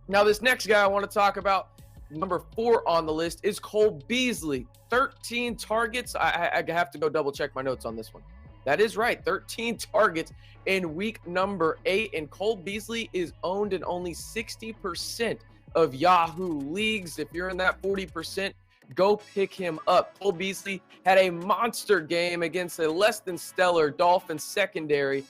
Now, this next guy I want to talk about, number 4 on the list, is Cole Beasley. 13 targets. I have to go double check my notes on this one. That is right, 13 targets in week number 8, and Cole Beasley is owned in only 60% of Yahoo leagues. If you're in that 40%, go pick him up. Cole Beasley had a monster game against a less than stellar Dolphins secondary,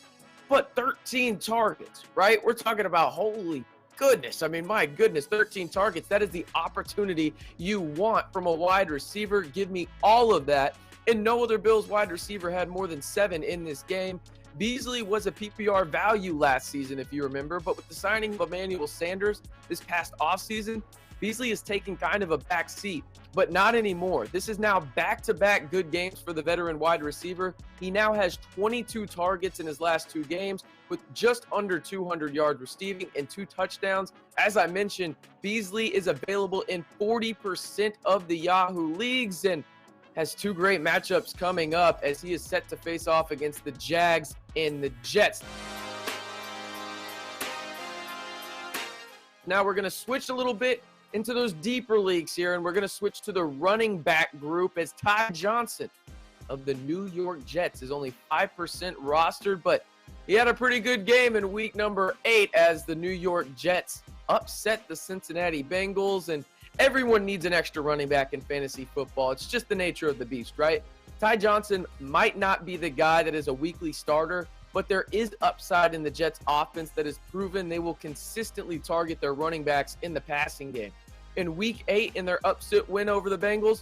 but 13 targets, right? We're talking about, holy goodness. I mean, my goodness, 13 targets. That is the opportunity you want from a wide receiver. Give me all of that. And no other Bills wide receiver had more than 7 in this game. Beasley was a PPR value last season, if you remember, but with the signing of Emmanuel Sanders this past offseason, Beasley is taking kind of a back seat, but not anymore. This is now back-to-back good games for the veteran wide receiver. He now has 22 targets in his last 2 games with just under 200 yards receiving and 2 touchdowns. As I mentioned, Beasley is available in 40% of the Yahoo leagues and has 2 great matchups coming up as he is set to face off against the Jags and the Jets. Now we're going to switch a little bit into those deeper leagues here, and we're going to switch to the running back group as Ty Johnson of the New York Jets is only 5% rostered, but he had a pretty good game in week number 8 as the New York Jets upset the Cincinnati Bengals, and everyone needs an extra running back in fantasy football. It's just the nature of the beast, right? Ty Johnson might not be the guy that is a weekly starter, but there is upside in the Jets offense that has proven they will consistently target their running backs in the passing game. In week 8, in their upset win over the Bengals,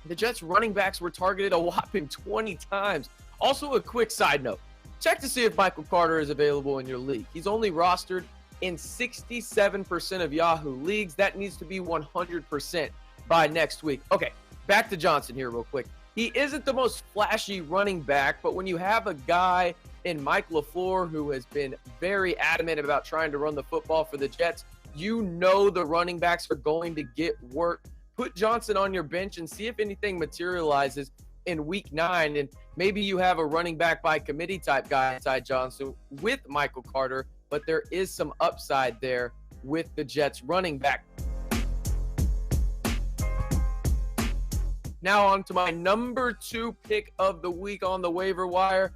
the Jets running backs were targeted a whopping 20 times. Also, a quick side note, check to see if Michael Carter is available in your league. He's only rostered in 67% of Yahoo leagues. That needs to be 100% by next week. Okay, back to Johnson here real quick. He isn't the most flashy running back, but when you have a guy in Mike LaFleur who has been very adamant about trying to run the football for the Jets, you know the running backs are going to get work. Put Johnson on your bench and see if anything materializes in week 9, and maybe you have a running back by committee type guy inside Johnson with Michael Carter, but there is some upside there with the Jets running back. Now on to my number 2 pick of the week on the waiver wire.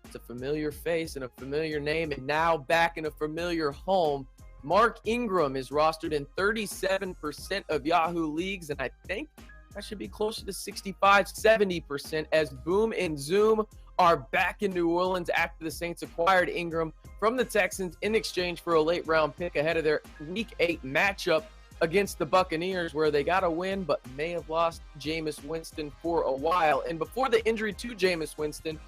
It's a familiar face and a familiar name, and now back in a familiar home. Mark Ingram is rostered in 37% of Yahoo leagues, and I think that should be closer to 65, 70% as Boom and Zoom are back in New Orleans after the Saints acquired Ingram from the Texans in exchange for a late-round pick ahead of their Week 8 matchup against the Buccaneers, where they got a win but may have lost Jameis Winston for a while. And before the injury to Jameis Winston,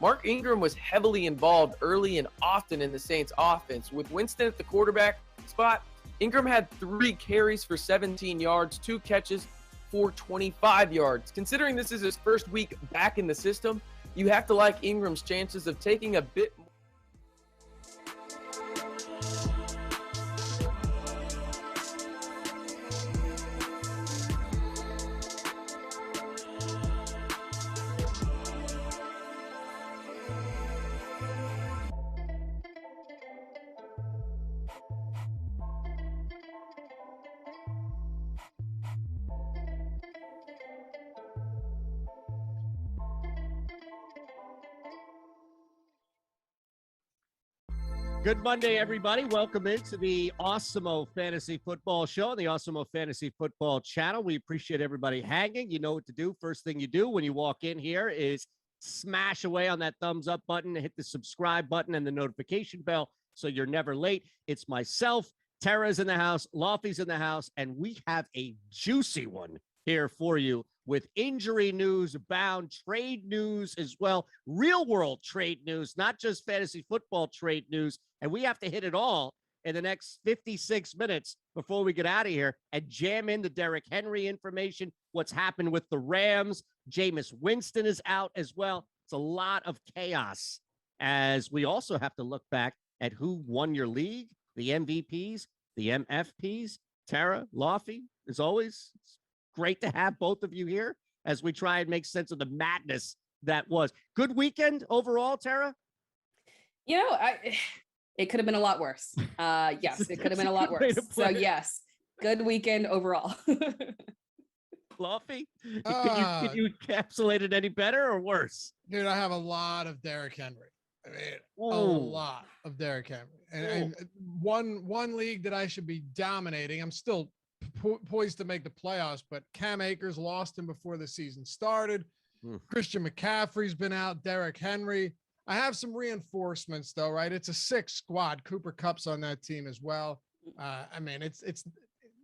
Mark Ingram was heavily involved early and often in the Saints offense. With Winston at the quarterback spot, Ingram had 3 carries for 17 yards, 2 catches for 25 yards. Considering this is his first week back in the system, you have to like Ingram's chances of taking a bit more. Good Monday, everybody. Welcome into the Awesemo Fantasy Football Show on the Awesemo Fantasy Football channel. We appreciate everybody hanging. You know what to do. First thing you do when you walk in here is smash away on that thumbs up button, hit the subscribe button and the notification bell so you're never late. It's myself, Tera's in the house, Lofty's in the house, and we have a juicy one here for you with injury news abound, trade news as well, real world trade news, not just fantasy football trade news. And we have to hit it all in the next 56 minutes before we get out of here and jam in the Derrick Henry information, what's happened with the Rams. Jameis Winston is out as well. It's a lot of chaos as we also have to look back at who won your league, the MVPs, the MFPs. Tera, Lofty, as always, it's great to have both of you here as we try and make sense of the madness that was. Good weekend overall, Tera? You know, It could have been a lot worse. Yes, it could have been a lot worse. So yes, good weekend overall. Luffy, can you encapsulate it any better or worse? Dude, I have a lot of Derrick Henry. I mean, a lot of Derrick Henry. And one league that I should be dominating, I'm still poised to make the playoffs, but Cam Akers lost him before the season started. Christian McCaffrey's been out, Derrick Henry. I have some reinforcements though, right? It's a 6 squad. Cooper Kupp's on that team as well. I mean, it's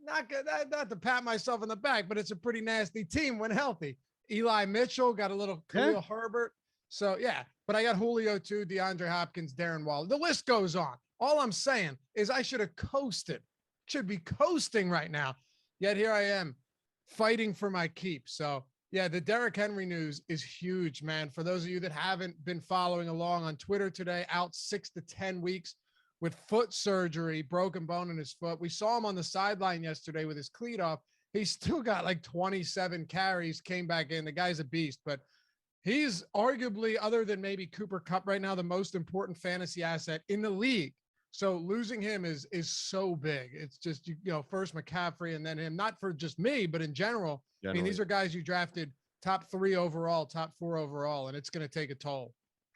not good, not to pat myself on the back, but it's a pretty nasty team when healthy. Eli Mitchell got a little Khalil Herbert. So yeah, but I got Julio too, DeAndre Hopkins, Darren Waller. The list goes on. All I'm saying is I should have coasted. Should be coasting right now. Yet here I am fighting for my keep. So yeah, the Derrick Henry news is huge, man. For those of you that haven't been following along on Twitter today, out 6 to 10 weeks with foot surgery, broken bone in his foot. We saw him on the sideline yesterday with his cleat off. He's still got like 27 carries, came back in. The guy's a beast, but he's arguably, other than maybe Cooper Kupp right now, the most important fantasy asset in the league. So losing him is so big. It's just, you know, first McCaffrey and then him, not for just me, but in general. I mean, these are guys you drafted top 3 overall, top 4 overall, and it's going to take a toll.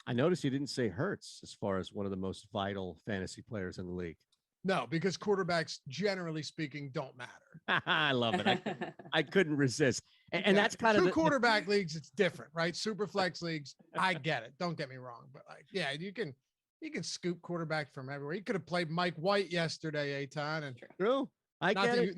I noticed you didn't say Hurts as far as one of the most vital fantasy players in the league. No, because quarterbacks, generally speaking, don't matter. I love it. I couldn't resist. And that's kind of 2 quarterback leagues. It's different, right? Super flex leagues. I get it. Don't get me wrong. But like, yeah, you can scoop quarterback from everywhere. You could have played Mike White yesterday, Eytan. And true. I get it.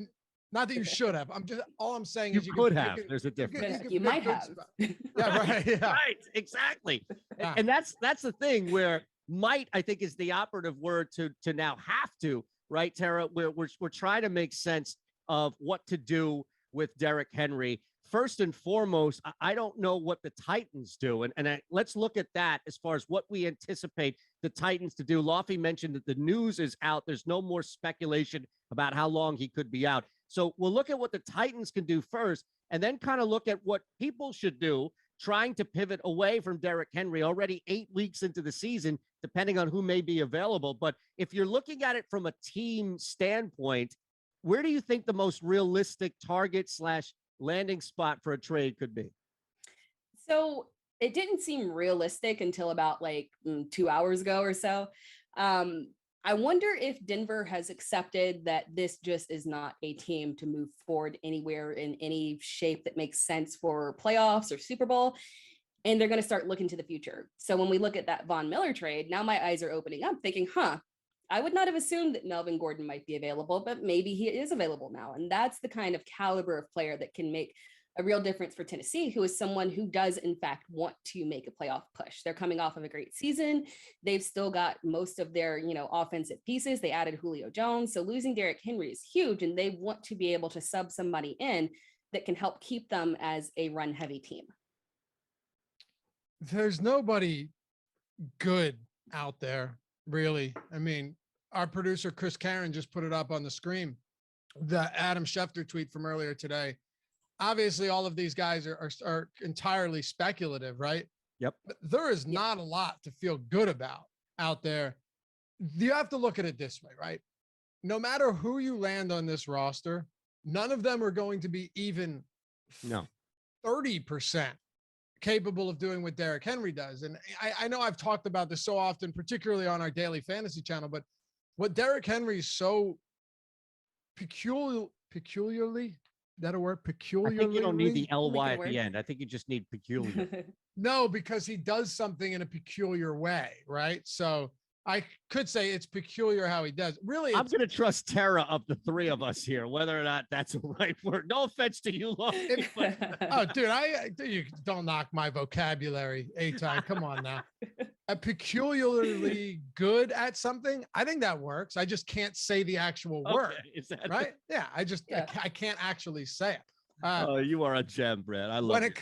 Not that you should have. All I'm saying is you could have. There's a difference. You might have. Yeah, right. Yeah. Right. Exactly. And that's the thing where might, I think, is the operative word to now have to, right, Tara? We're trying to make sense of what to do with Derrick Henry. First and foremost, I don't know what the Titans do. And let's look at that as far as what we anticipate the Titans to do. Lofty mentioned that the news is out. There's no more speculation about how long he could be out. So we'll look at what the Titans can do first, and then kind of look at what people should do, trying to pivot away from Derrick Henry already 8 weeks into the season, depending on who may be available. But if you're looking at it from a team standpoint, where do you think the most realistic target / landing spot for a trade could be? So it didn't seem realistic until about 2 hours ago or so. I wonder if Denver has accepted that this just is not a team to move forward anywhere in any shape that makes sense for playoffs or Super Bowl. And they're going to start looking to the future. So when we look at that Von Miller trade, now my eyes are opening up thinking, I would not have assumed that Melvin Gordon might be available, but maybe he is available now. And that's the kind of caliber of player that can make a real difference for Tennessee, who is someone who does, in fact, want to make a playoff push. They're coming off of a great season. They've still got most of their, offensive pieces. They added Julio Jones. So losing Derrick Henry is huge, and they want to be able to sub somebody in that can help keep them as a run-heavy team. There's nobody good out there, really. I mean, our producer, Chris Karen, just put it up on the screen. The Adam Schefter tweet from earlier today. Obviously, all of these guys are entirely speculative, right? Yep. But there is not a lot to feel good about out there. You have to look at it this way, right? No matter who you land on this roster, none of them are going to be even 30% capable of doing what Derrick Henry does. And I know I've talked about this so often, particularly on our daily fantasy channel, but what Derrick Henry is so peculiarly, that a word? Peculiarly? I think you don't need the LY at the end. I think you just need peculiar. No, because he does something in a peculiar way, right? So I could say it's peculiar how he does. Really, I'm going to trust Tara of the 3 of us here, whether or not that's a right word. No offense to you, Lofty. Oh, dude, you don't knock my vocabulary, Eytan. Come on now. A peculiarly good at something, I think that works. I just can't say the actual word. Is that right? Yeah, I can't actually say it. You are a gem, Brad. I love it.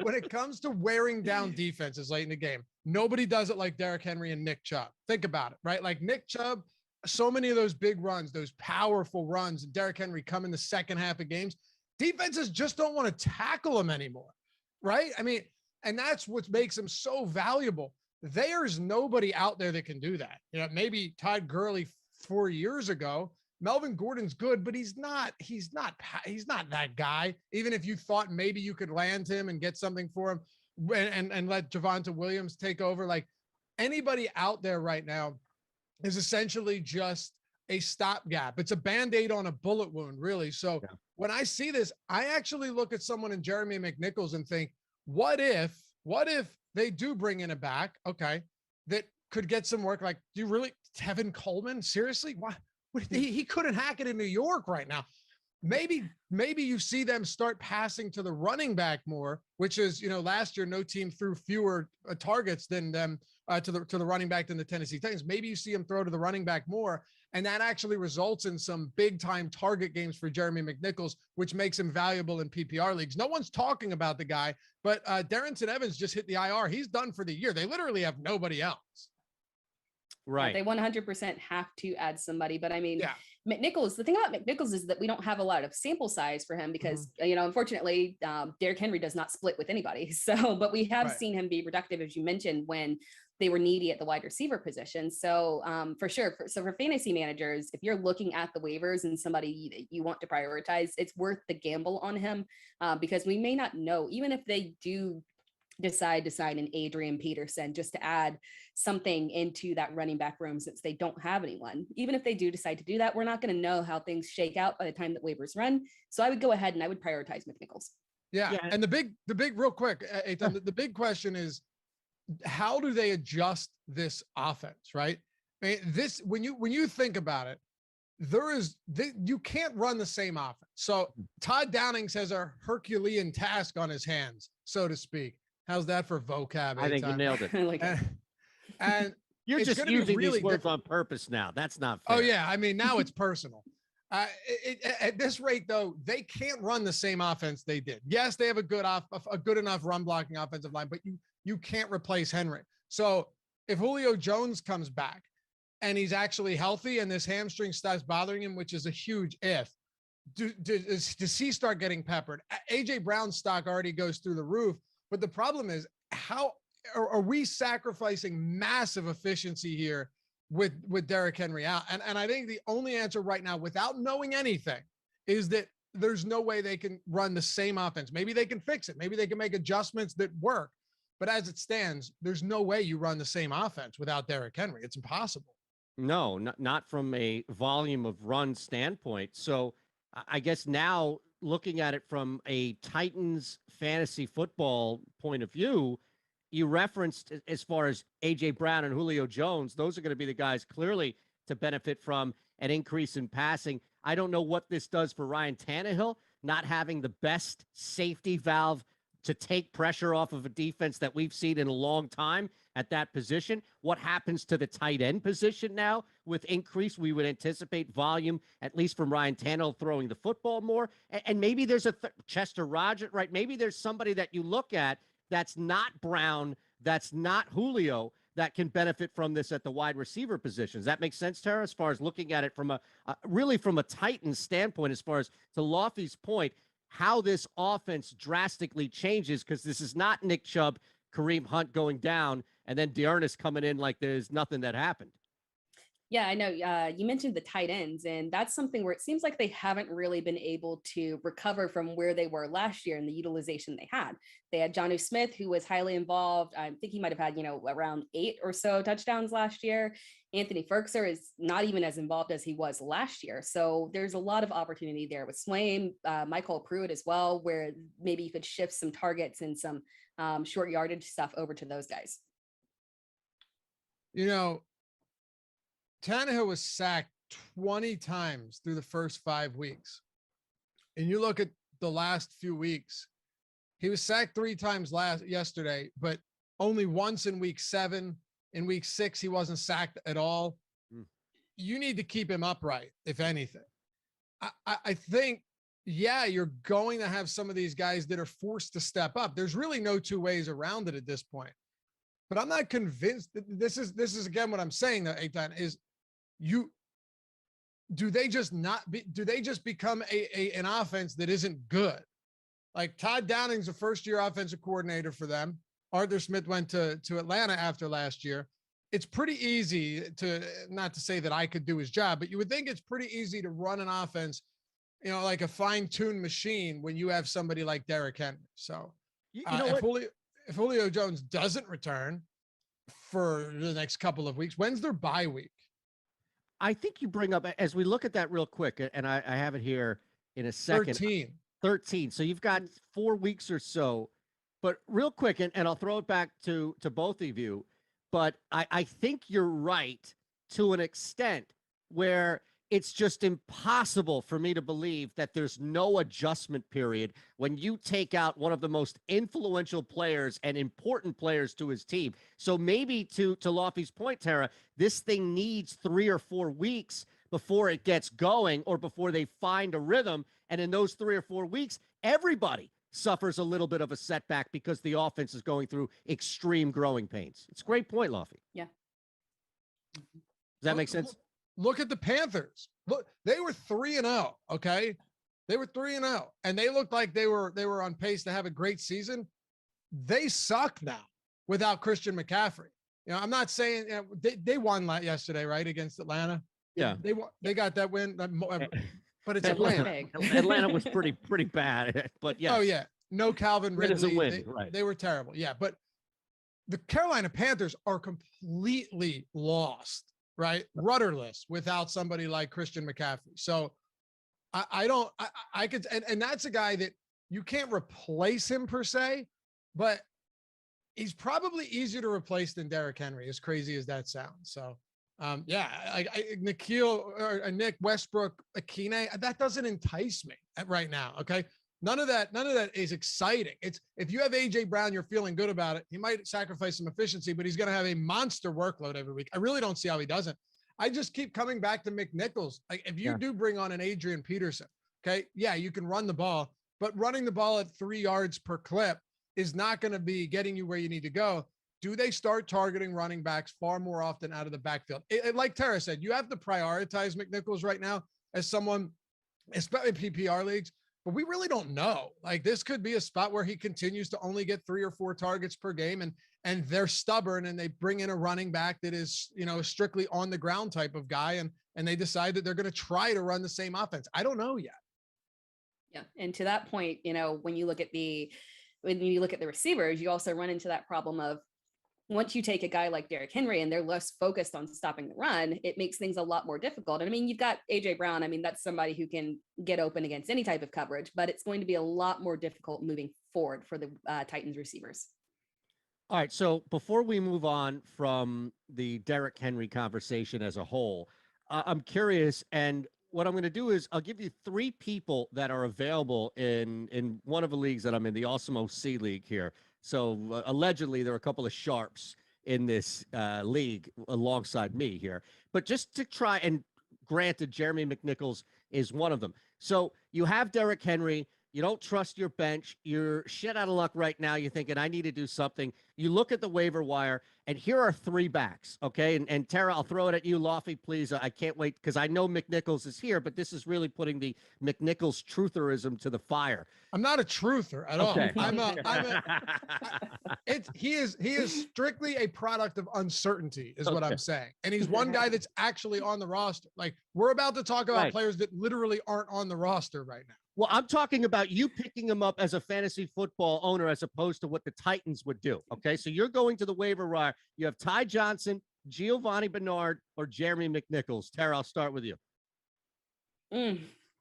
When it comes to wearing down defenses late in the game, nobody does it like Derrick Henry and Nick Chubb. Think about it, right? Like Nick Chubb, so many of those big runs, those powerful runs, and Derrick Henry come in the second half of games. Defenses just don't want to tackle him anymore, right? I mean, and that's what makes him so valuable. there's nobody out there that can do that. You know, maybe Todd Gurley 4 years ago. Melvin Gordon's good, but he's not that guy. Even if you thought maybe you could land him and get something for him and let Javonte Williams take over, like anybody out there right now is essentially just a stopgap. It's a Band-Aid on a bullet wound, really. So when I see this, I actually look at someone in Jeremy McNichols and think, what if they do bring in a back, okay, that could get some work? Like, do you really, Tevin Coleman? Seriously? Why? He couldn't hack it in New York right now. Maybe you see them start passing to the running back more, which is, you know, last year, no team threw fewer targets than them to the running back than the Tennessee Titans. Maybe you see him throw to the running back more, and that actually results in some big time target games for Jeremy McNichols, which makes him valuable in PPR leagues. No one's talking about the guy, but Darrington Evans just hit the IR. He's done for the year. They literally have nobody else. Right. They 100% have to add somebody. But I mean, McNichols, the thing about McNichols is that we don't have a lot of sample size for him because, you know, unfortunately, Derrick Henry does not split with anybody. So, but we have seen him be productive, as you mentioned, when they were needy at the wide receiver position. So for sure. So for fantasy managers, if you're looking at the waivers and somebody that you want to prioritize, it's worth the gamble on him because we may not know, even if they do decide to sign an Adrian Peterson just to add something into that running back room since they don't have anyone. Even if they do decide to do that, we're not going to know how things shake out by the time that waivers run. So I would go ahead and I would prioritize McNichols. Yeah. And the big real quick, Eytan, the big question is, how do they adjust this offense? Right. I mean, this, when you think about it, you can't run the same offense. So Todd Downings has a Herculean task on his hands, so to speak. How's that for vocab? I think you nailed it. I like it. And you're just using really these words on purpose now. That's not fair. Oh yeah. I mean, now it's personal. At this rate though, they can't run the same offense they did. Yes, they have a good enough run blocking offensive line, but you can't replace Henry. So if Julio Jones comes back and he's actually healthy and this hamstring starts bothering him, which is a huge if, does he start getting peppered? AJ Brown's stock already goes through the roof. But the problem is, how are we sacrificing massive efficiency here with Derrick Henry out? And I think the only answer right now, without knowing anything, is that there's no way they can run the same offense. Maybe they can fix it. Maybe they can make adjustments that work. But as it stands, there's no way you run the same offense without Derrick Henry. It's impossible. No, not from a volume of run standpoint. So I guess now, looking at it from a Titans fantasy football point of view, you referenced as far as A.J. Brown and Julio Jones, those are going to be the guys clearly to benefit from an increase in passing. I don't know what this does for Ryan Tannehill, not having the best safety valve to take pressure off of a defense that we've seen in a long time at that position. What happens to the tight end position now with increase? We would anticipate volume, at least from Ryan Tannehill throwing the football more. And maybe there's a Chester Rogers, right? Maybe there's somebody that you look at that's not Brown, that's not Julio, that can benefit from this at the wide receiver position. Does that make sense, Tara, as far as looking at it from really from a Titans standpoint, as far as to Lofty's point, how this offense drastically changes, because this is not Nick Chubb, Kareem Hunt going down, and then Dearness coming in like there's nothing that happened. Yeah, I know. You mentioned the tight ends, and that's something where it seems like they haven't really been able to recover from where they were last year and the utilization they had. They had Jonnu Smith, who was highly involved. I think he might have had, around 8 or so touchdowns last year. Anthony Ferguson is not even as involved as he was last year. So there's a lot of opportunity there with Swaim, Michael Pruitt as well, where maybe you could shift some targets and some short yardage stuff over to those guys. Tannehill was sacked 20 times through the first 5 weeks. And you look at the last few weeks, he was sacked 3 times yesterday, but only once in week 7. In week 6, he wasn't sacked at all. You need to keep him upright, if anything. I think, you're going to have some of these guys that are forced to step up. There's really no two ways around it at this point. But I'm not convinced that this is again what I'm saying, though, Eytan, is do they just become an offense that isn't good? Like Todd Downing's a first-year offensive coordinator for them. Arthur Smith went to Atlanta after last year. It's pretty easy not to say that I could do his job, but you would think it's pretty easy to run an offense, like a fine-tuned machine when you have somebody like Derrick Henry. So if Julio Jones doesn't return for the next couple of weeks, when's their bye week? I think you bring up, as we look at that real quick, and I have it here in a second. 13. So you've got 4 weeks or so. But real quick, and I'll throw it back to both of you, but I think you're right to an extent where it's just impossible for me to believe that there's no adjustment period when you take out one of the most influential players and important players to his team. So maybe to Lofty's point, Tara, this thing needs 3 or 4 weeks before it gets going or before they find a rhythm. And in those 3 or 4 weeks, everybody suffers a little bit of a setback because the offense is going through extreme growing pains. It's a great point, Lofty. Yeah. Does that make sense? Look at the Panthers. Look, they were 3-0. Okay. They were 3-0 and they looked like they were on pace to have a great season. They suck now without Christian McCaffrey. I'm not saying they won yesterday, right? Against Atlanta. Yeah. They got that win. But it's Atlanta. Atlanta was pretty bad, but yeah. Oh yeah, no Calvin Ridley. Right. They were terrible. Yeah, but the Carolina Panthers are completely lost, right? Rudderless without somebody like Christian McCaffrey. So I could, and that's a guy that you can't replace him per se, but he's probably easier to replace than Derrick Henry, as crazy as that sounds. So. Nick Westbrook, Akine, that doesn't entice me right now. Okay. None of that is exciting. It's if you have AJ Brown, you're feeling good about it. He might sacrifice some efficiency, but he's going to have a monster workload every week. I really don't see how he doesn't. I just keep coming back to McNichols. Like if you do bring on an Adrian Peterson, okay. Yeah. You can run the ball, but running the ball at 3 yards per clip is not going to be getting you where you need to go. Do they start targeting running backs far more often out of the backfield? Like Tara said, you have to prioritize McNichols right now as someone, especially in PPR leagues, but we really don't know. Like this could be a spot where he continues to only get 3 or 4 targets per game and they're stubborn and they bring in a running back that is, strictly on the ground type of guy. And they decide that they're going to try to run the same offense. I don't know yet. Yeah. And to that point, when you look at the receivers, you also run into that problem of, once you take a guy like Derrick Henry and they're less focused on stopping the run, it makes things a lot more difficult. And I mean, you've got AJ Brown. I mean, that's somebody who can get open against any type of coverage, but it's going to be a lot more difficult moving forward for the Titans receivers. All right. So before we move on from the Derrick Henry conversation as a whole, I'm curious. And what I'm going to do is I'll give you 3 people that are available in one of the leagues that I'm in, the Awesemo C League here. So allegedly there are a couple of sharps in this league alongside me here, but just to try, and granted, Jeremy McNichols is one of them. So you have Derrick Henry. You don't trust your bench. You're shit out of luck right now. You're thinking, I need to do something. You look at the waiver wire, and here are 3 backs, okay? And Tara, I'll throw it at you. Lofty, please. I can't wait, because I know McNichols is here, but this is really putting the McNichols trutherism to the fire. I'm not a truther at all. He is strictly a product of uncertainty, is what I'm saying. And he's one guy that's actually on the roster. Like, we're about to talk about players that literally aren't on the roster right now. Well, I'm talking about you picking him up as a fantasy football owner as opposed to what the Titans would do. Okay, so you're going to the waiver wire. You have Ty Johnson, Giovanni Bernard, or Jeremy McNichols. Tara, I'll start with you.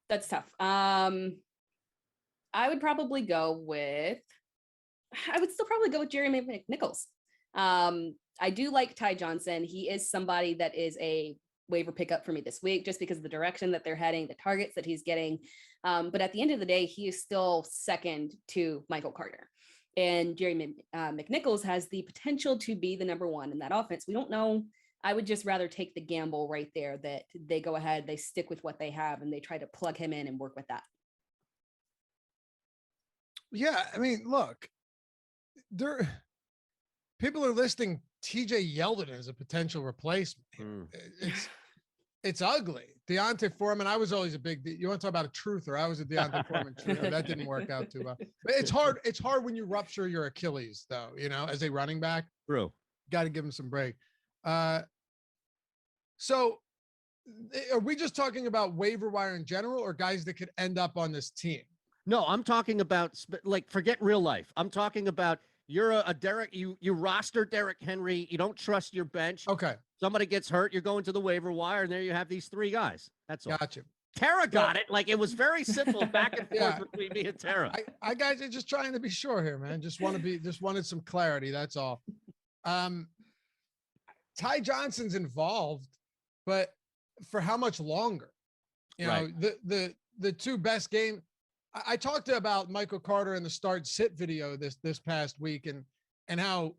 That's tough. I would still probably go with Jeremy McNichols. I do like Ty Johnson. He is somebody that is a waiver pickup for me this week, just because of the direction that they're heading, the targets that he's getting. But at the end of the day, he is still second to Michael Carter. And Jeremy McNichols has the potential to be the number 1 in that offense. We don't know. I would just rather take the gamble right there that they go ahead, they stick with what they have, and they try to plug him in and work with that. Yeah, I mean, look, people are listing TJ Yeldon as a potential replacement. It's ugly. Deontay Foreman, I was always a big, you want to talk about a truther. I was a Deontay Foreman truther. That didn't work out too well. But it's hard. It's hard when you rupture your Achilles, though, as a running back. True. Got to give him some break. So are we just talking about waiver wire in general or guys that could end up on this team? No, I'm talking about, like, forget real life. I'm talking about you're a Derrick, you roster Derrick Henry. You don't trust your bench. Okay. Somebody gets hurt. You're going to the waiver wire, and there you have these 3 guys. That's all. Gotcha. Tera got it. Like, it was very simple back and forth between me and Tera. I guys are just trying to be sure here, man. Just wanted some clarity. That's all. Ty Johnson's involved, but for how much longer? The 2 best game. I talked about Michael Carter in the start sit video this past week and how,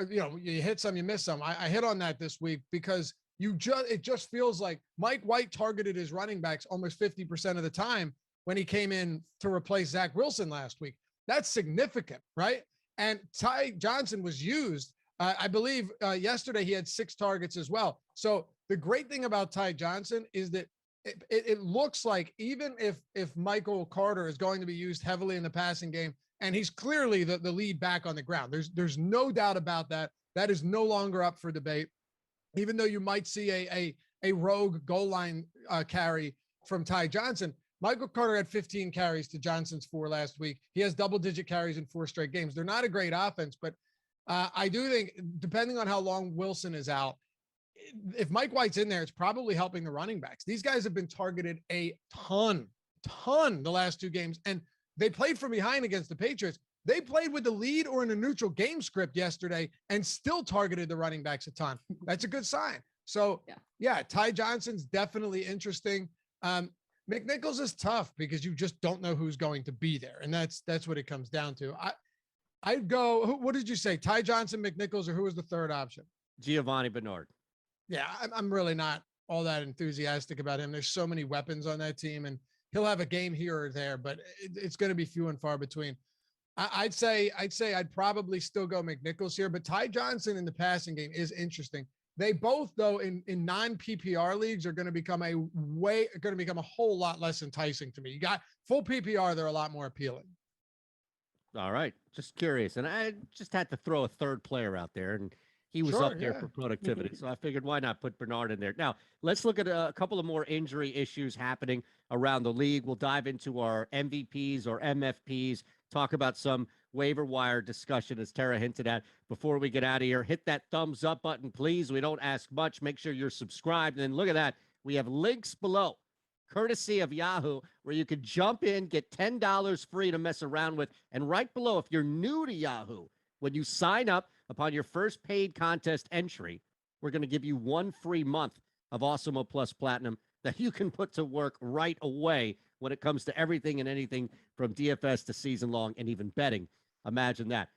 you hit some, you miss some. I hit on that this week because it just feels like Mike White targeted his running backs almost 50% of the time when he came in to replace Zach Wilson last week. That's significant, right? And Ty Johnson was used. I believe yesterday he had 6 targets as well. So the great thing about Ty Johnson is that it looks like even if Michael Carter is going to be used heavily in the passing game, and he's clearly the lead back on the ground, there's no doubt about that. That is no longer up for debate. Even though you might see a rogue goal line carry from Ty Johnson, Michael Carter had 15 carries to Johnson's 4 last week. He has double-digit carries in 4 straight games. They're not a great offense, but I do think, depending on how long Wilson is out, if Mike White's in there, it's probably helping the running backs. These guys have been targeted a ton the last 2 games, and they played from behind against the Patriots. They played with the lead or in a neutral game script yesterday and still targeted the running backs a ton. That's a good sign. So, yeah, Ty Johnson's definitely interesting. McNichols is tough because you just don't know who's going to be there, and that's what it comes down to. I'd go, what did you say? Ty Johnson, McNichols, or who was the 3rd option? Giovanni Bernard. Yeah, I'm really not all that enthusiastic about him. There's so many weapons on that team, and he'll have a game here or there, but it's going to be few and far between. I'd say I'd probably still go McNichols here, but Ty Johnson in the passing game is interesting. They both, though, in non-PPR leagues are going to become a whole lot less enticing to me. You got full PPR, they're a lot more appealing. All right. Just curious. And I just had to throw a 3rd player out there, and he was up there for productivity. So I figured, why not put Bernard in there? Now, let's look at a couple of more injury issues happening around the league. We'll dive into our MVPs or MFPs, talk about some waiver wire discussion, as Tera hinted at. Before we get out of here, hit that thumbs up button, please. We don't ask much. Make sure you're subscribed. And then look at that. We have links below, courtesy of Yahoo, where you could jump in, get $10 free to mess around with. And right below, if you're new to Yahoo, when you sign up upon your first paid contest entry, we're going to give you 1 free month of Awesemo Plus Platinum that you can put to work right away when it comes to everything and anything from DFS to season long and even betting. Imagine that.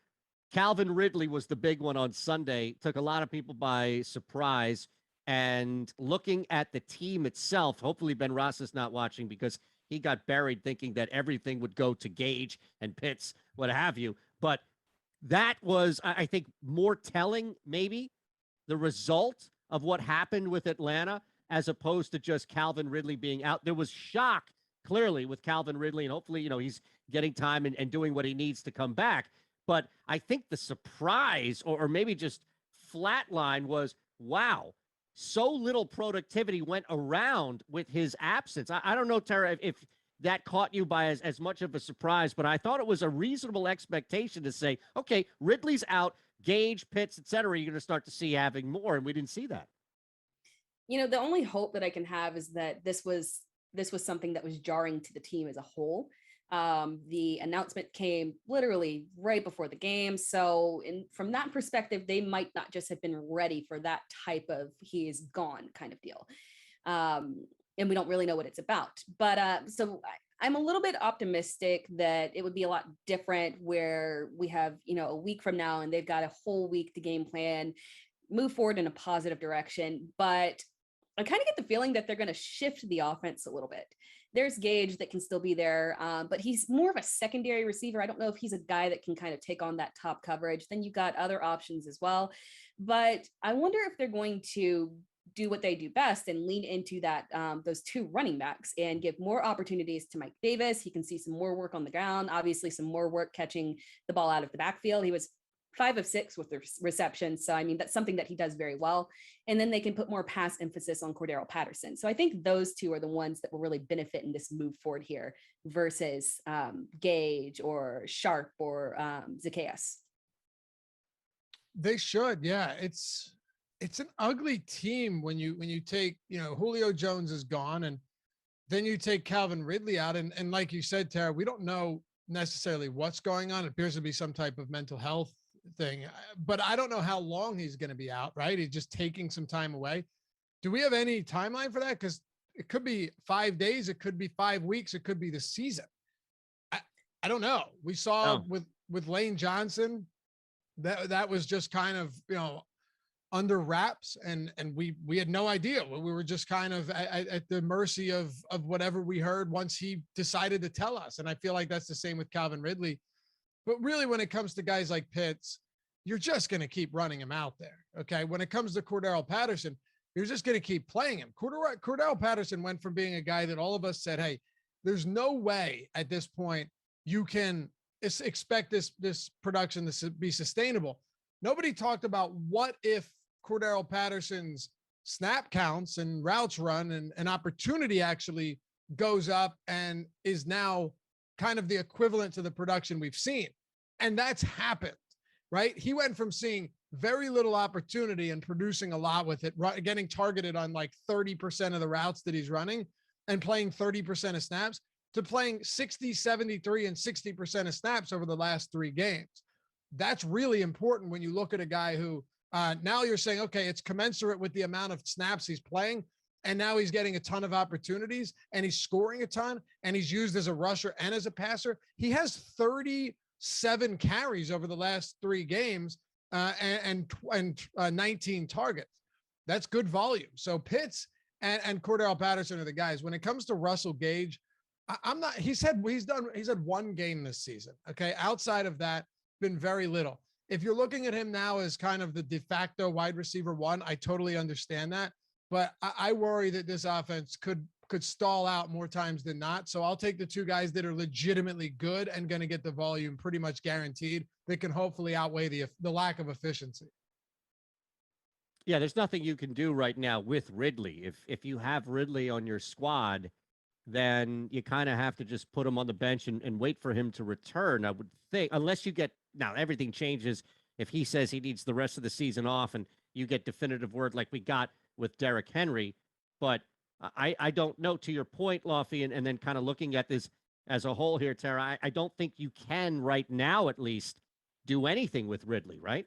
Calvin Ridley was the big one on Sunday. Took a lot of people by surprise. And looking at the team itself, hopefully Ben Ross is not watching because he got buried thinking that everything would go to Gage and Pitts, what have you. But that was, I think, more telling, maybe, the result of what happened with Atlanta as opposed to just Calvin Ridley being out. There was shock, clearly, with Calvin Ridley, and hopefully, he's getting time and doing what he needs to come back. But I think the surprise, or maybe just flatline, was, wow, so little productivity went around with his absence. I don't know, Tera, if that caught you by as much of a surprise, but I thought it was a reasonable expectation to say, okay, Ridley's out, Gage, Pitts, et cetera, you're going to start to see having more, and we didn't see that. The only hope that I can have is that this was something that was jarring to the team as a whole. The announcement came literally right before the game. So from that perspective, they might not just have been ready for that type of he is gone kind of deal. And we don't really know what it's about. But so I'm a little bit optimistic that it would be a lot different where we have, a week from now and they've got a whole week to game plan, move forward in a positive direction. But I kind of get the feeling that they're going to shift the offense a little bit. There's Gage that can still be there, but he's more of a secondary receiver. I don't know if he's a guy that can kind of take on that top coverage. Then you've got other options as well. But I wonder if they're going to do what they do best and lean into that, those two running backs, and give more opportunities to Mike Davis. He can see some more work on the ground, obviously some more work catching the ball out of the backfield. He was 5 of 6 with the reception. So, I mean, that's something that he does very well. And then they can put more pass emphasis on Cordarrelle Patterson. So I think those two are the ones that will really benefit in this move forward here versus Gage or Sharp or Zacchaeus. They should. Yeah. It's an ugly team when you take, Julio Jones is gone, and then you take Calvin Ridley out. And like you said, Tara, we don't know necessarily what's going on. It appears to be some type of mental health thing, but I don't know how long he's going to be out, right? He's just taking some time away. Do we have any timeline for that? Because it could be 5 days, it could be 5 weeks, it could be the season. I don't know. We saw with Lane Johnson that was just kind of, under wraps, and we had no idea. We were just kind of at the mercy of whatever we heard once he decided to tell us. And I feel like that's the same with Calvin Ridley. But really, when it comes to guys like Pitts, you're just going to keep running him out there. Okay. When it comes to Cordarrelle Patterson, you're just going to keep playing him. Cordarrelle Patterson went from being a guy that all of us said, hey, there's no way at this point you can expect this production to be sustainable. Nobody talked about what if Cordarrelle Patterson's snap counts and routes run and an opportunity actually goes up and is now kind of the equivalent to the production we've seen. And that's happened, right? He went from seeing very little opportunity and producing a lot with it, getting targeted on like 30% of the routes that he's running and playing 30% of snaps, to playing 60, 73, and 60% of snaps over the last 3 games. That's really important when you look at a guy who now you're saying, okay, it's commensurate with the amount of snaps he's playing. And now he's getting a ton of opportunities and he's scoring a ton, and he's used as a rusher and as a passer. He has 37 carries over the last 3 games and 19 targets. That's good volume. So Pitts and Cordarrelle Patterson are the guys. When it comes to Russell Gage, I'm not, he's had 1 game this season. Okay. Outside of that, been very little. If you're looking at him now as kind of the de facto wide receiver 1, I totally understand that. But I worry that this offense could stall out more times than not. So I'll take the 2 guys that are legitimately good and going to get the volume pretty much guaranteed, that can hopefully outweigh the lack of efficiency. Yeah, there's nothing you can do right now with Ridley. If you have Ridley on your squad, then you kind of have to just put him on the bench and wait for him to return, I would think, unless you get, now everything changes if he says he needs the rest of the season off and you get definitive word like we got with Derrick Henry. But I don't know, to your point, Lofty, and then kind of looking at this as a whole here, Tara, I don't think you can right now at least do anything with Ridley, right?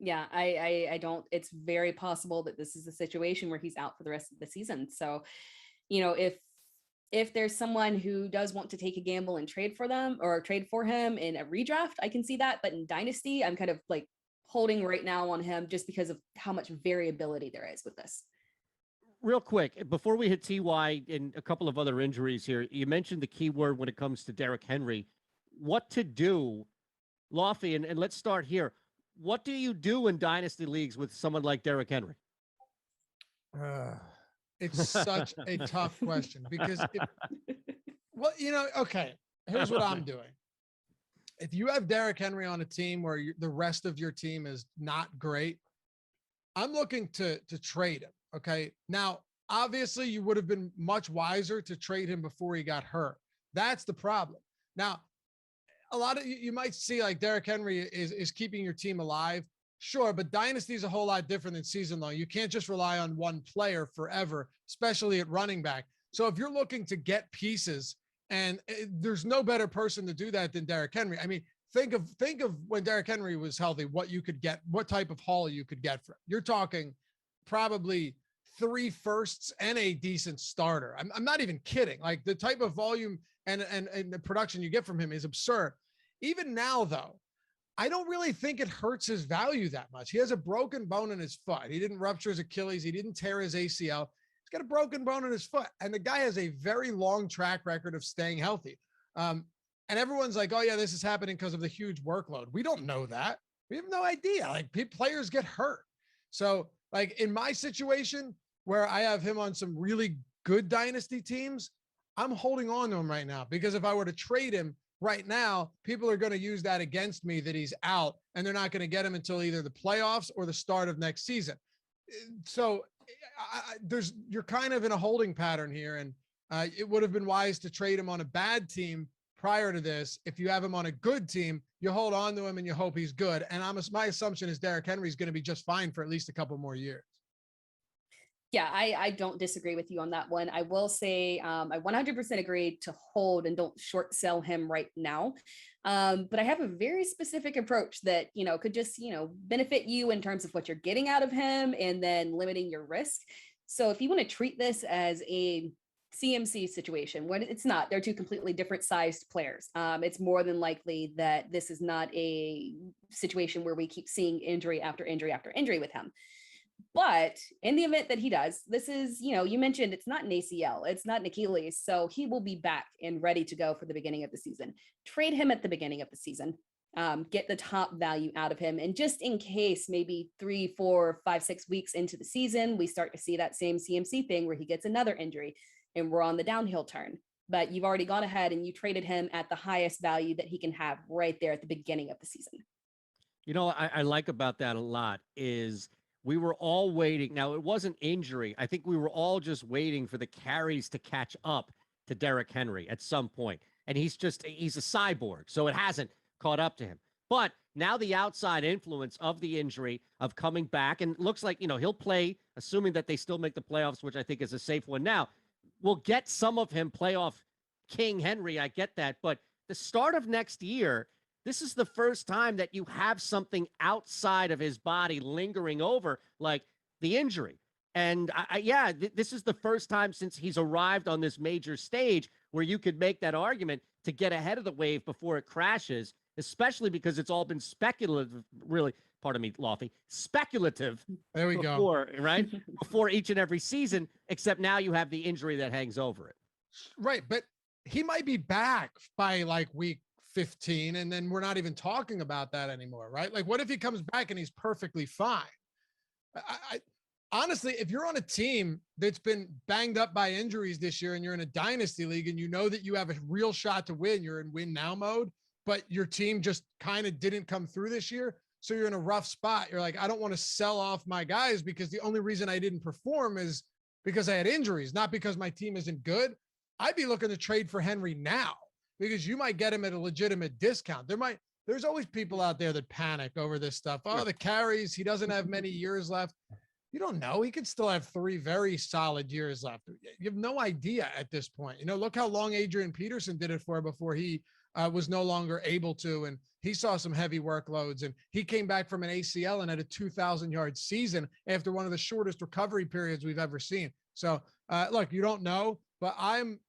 Yeah, I don't. It's very possible that this is a situation where he's out for the rest of the season. So, if there's someone who does want to take a gamble and trade for them or trade for him in a redraft, I can see that. But in Dynasty, I'm kind of like holding right now on him just because of how much variability there is with this. Real quick, before we hit TY and a couple of other injuries here, you mentioned the key word when it comes to Derrick Henry. What to do, Lofty, and let's start here. What do you do in Dynasty leagues with someone like Derrick Henry? It's such a tough question because, okay, here's what I'm doing. If you have Derrick Henry on a team where the rest of your team is not great, I'm looking to trade him. Okay. Now, obviously you would have been much wiser to trade him before he got hurt. That's the problem. Now, a lot of you might see like Derrick Henry is keeping your team alive. Sure, but Dynasty is a whole lot different than season long. You can't just rely on one player forever, especially at running back. So if you're looking to get pieces, and there's no better person to do that than Derrick Henry. I mean, think of when Derrick Henry was healthy, what you could get, what type of haul you could get for him. You're talking probably 3 firsts and a decent starter. I'm not even kidding. Like the type of volume and the production you get from him is absurd. Even now, though, I don't really think it hurts his value that much. He has a broken bone in his foot. He didn't rupture his Achilles. He didn't tear his ACL. He's got a broken bone in his foot. And the guy has a very long track record of staying healthy. And everyone's like, oh, yeah, this is happening because of the huge workload. We don't know that. We have no idea. Like players get hurt. So like in my situation, where I have him on some really good dynasty teams, I'm holding on to him right now, because if I were to trade him right now, people are going to use that against me that he's out, and they're not going to get him until either the playoffs or the start of next season. So you're kind of in a holding pattern here, and it would have been wise to trade him on a bad team prior to this. If you have him on a good team, you hold on to him and you hope he's good. And my assumption is Derrick Henry is going to be just fine for at least a couple more years. Yeah, I don't disagree with you on that one. I will say I 100% agree to hold and don't short sell him right now. But I have a very specific approach that, could just, benefit you in terms of what you're getting out of him and then limiting your risk. So if you want to treat this as a CMC situation, when it's not, they're two completely different sized players. It's more than likely that this is not a situation where we keep seeing injury after injury after injury with him. But in the event that he does, this is, you mentioned it's not an ACL, it's not an Achilles. So he will be back and ready to go for the beginning of the season. Trade him at the beginning of the season, get the top value out of him. And just in case maybe 3, 4, 5, 6 weeks into the season, we start to see that same CMC thing where he gets another injury and we're on the downhill turn. But you've already gone ahead and you traded him at the highest value that he can have right there at the beginning of the season. I like about that a lot is we were all waiting. Now, it wasn't injury. I think we were all just waiting for the carries to catch up to Derrick Henry at some point. And he's a cyborg, so it hasn't caught up to him. But now the outside influence of the injury, of coming back, and it looks like, he'll play, assuming that they still make the playoffs, which I think is a safe one now. We'll get some of him playoff King Henry. I get that. But the start of next year, this is the first time that you have something outside of his body lingering over, like the injury. And this is the first time since he's arrived on this major stage where you could make that argument to get ahead of the wave before it crashes, especially because it's all been speculative, really. Pardon me, Lofty, speculative. There we go. Right? Before each and every season, except now you have the injury that hangs over it. Right. But he might be back by like week 15, and then we're not even talking about that anymore, right? Like, what if he comes back and he's perfectly fine? I honestly, if you're on a team that's been banged up by injuries this year and you're in a dynasty league and you know that you have a real shot to win, you're in win now mode, but your team just kind of didn't come through this year, so you're in a rough spot. You're like, I don't want to sell off my guys because the only reason I didn't perform is because I had injuries, not because my team isn't good. I'd be looking to trade for Henry now, because you might get him at a legitimate discount. There's always people out there that panic over this stuff. Oh, the carries, he doesn't have many years left. You don't know. He could still have 3 very solid years left. You have no idea at this point. Look how long Adrian Peterson did it for before he was no longer able to. And he saw some heavy workloads, and he came back from an ACL and had a 2,000-yard season after one of the shortest recovery periods we've ever seen. So look, you don't know, but I'm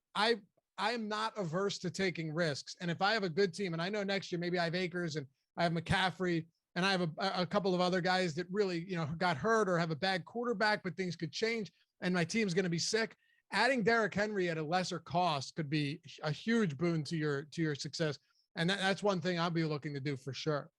not averse to taking risks. And if I have a good team, and I know next year, maybe I have Akers and I have McCaffrey and I have a couple of other guys that really, got hurt or have a bad quarterback, but things could change and my team's going to be sick. Adding Derrick Henry at a lesser cost could be a huge boon to your success. And that's one thing I'll be looking to do for sure.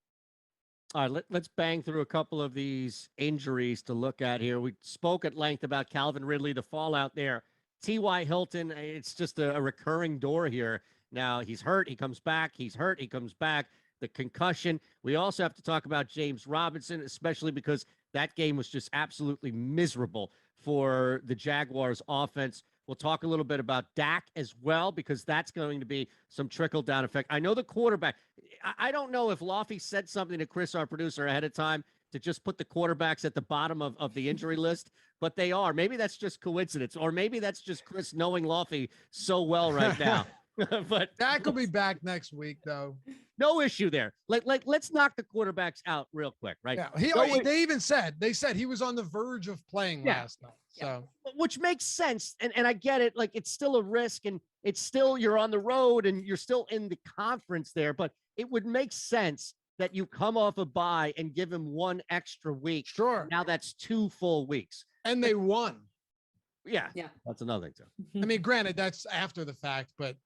All right, let's bang through a couple of these injuries to look at here. We spoke at length about Calvin Ridley, the fallout there. T.Y. Hilton, it's just a recurring door here. Now, he's hurt, he comes back, he's hurt, he comes back. The concussion. We also have to talk about James Robinson, especially because that game was just absolutely miserable for the Jaguars offense. We'll talk a little bit about Dak as well, because that's going to be some trickle-down effect. I know the quarterback. I don't know if Lofty said something to Chris, our producer, ahead of time to just put the quarterbacks at the bottom of the injury list, but they are. Maybe that's just coincidence, or maybe that's just Chris knowing Lofty so well right now. But Dak will be back next week, though. No issue there. Let's knock the quarterbacks out real quick, right? Yeah, they said he was on the verge of playing last night. So, which makes sense, and I get it. Like, it's still a risk, and it's still, you're on the road, and you're still in the conference there. But it would make sense that you come off a bye and give him 1 extra week. Sure. Now that's 2 full weeks, and they won. Yeah, that's another thing too. I mean, granted, that's after the fact, but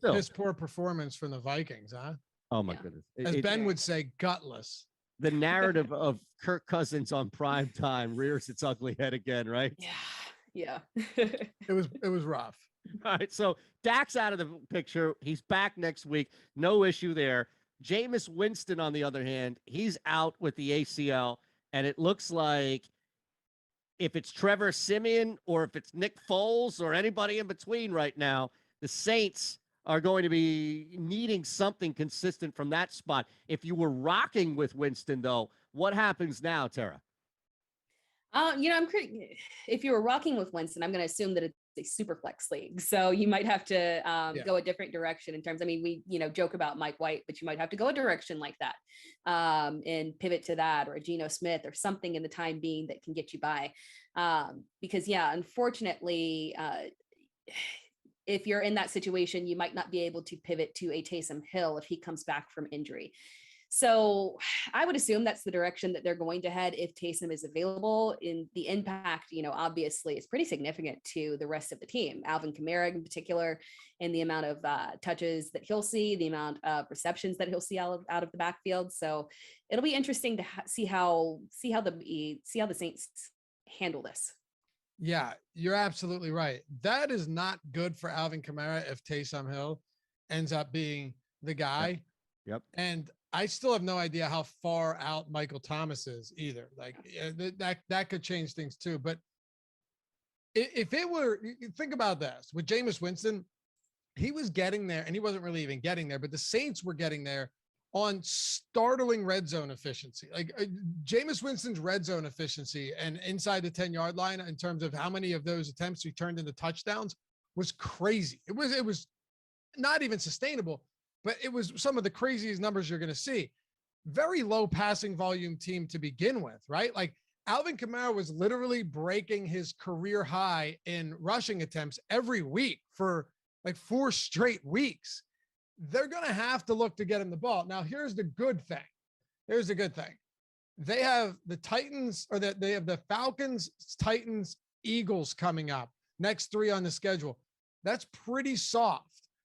piss poor performance from the Vikings, huh? Oh my goodness! As Ben would say, gutless. the narrative of Kirk Cousins on prime time rears its ugly head again, right? Yeah. It was rough. All right, so Dak's out of the picture. He's back next week. No issue there. Jameis Winston, on the other hand, he's out with the ACL, and it looks like if it's Trevor Siemian or if it's Nick Foles or anybody in between right now, the Saints are going to be needing something consistent from that spot. If you were rocking with Winston, though, what happens now, Tara? If you were rocking with Winston, I'm going to assume that it's a super flex league. So you might have to go a different direction in terms, we, joke about Mike White, but you might have to go a direction like that and pivot to that or a Geno Smith or something in the time being that can get you by. Because unfortunately, if you're in that situation, you might not be able to pivot to a Taysom Hill if he comes back from injury. So I would assume that's the direction that they're going to head if Taysom is available. In the impact, obviously is pretty significant to the rest of the team. Alvin Kamara in particular, and the amount of touches that he'll see, the amount of receptions that he'll see out of the backfield. So it'll be interesting to see how the Saints handle this. Yeah, you're absolutely right. That is not good for Alvin Kamara if Taysom Hill ends up being the guy. Yep. And I still have no idea how far out Michael Thomas is either. Like that could change things too. But if it were, think about this with Jameis Winston, he was getting there and he wasn't really even getting there, but the Saints were getting there on startling red zone efficiency. Like Jameis Winston's red zone efficiency and inside the 10-yard line in terms of how many of those attempts he turned into touchdowns was crazy. It was not even sustainable. But it was some of the craziest numbers you're going to see. Very low passing volume team to begin with, right? Like Alvin Kamara was literally breaking his career high in rushing attempts every week for like 4 straight weeks. They're going to have to look to get him the ball. Now, here's the good thing. They have the Titans, or they have the Falcons, Titans, Eagles coming up. Next 3 on the schedule. That's pretty soft.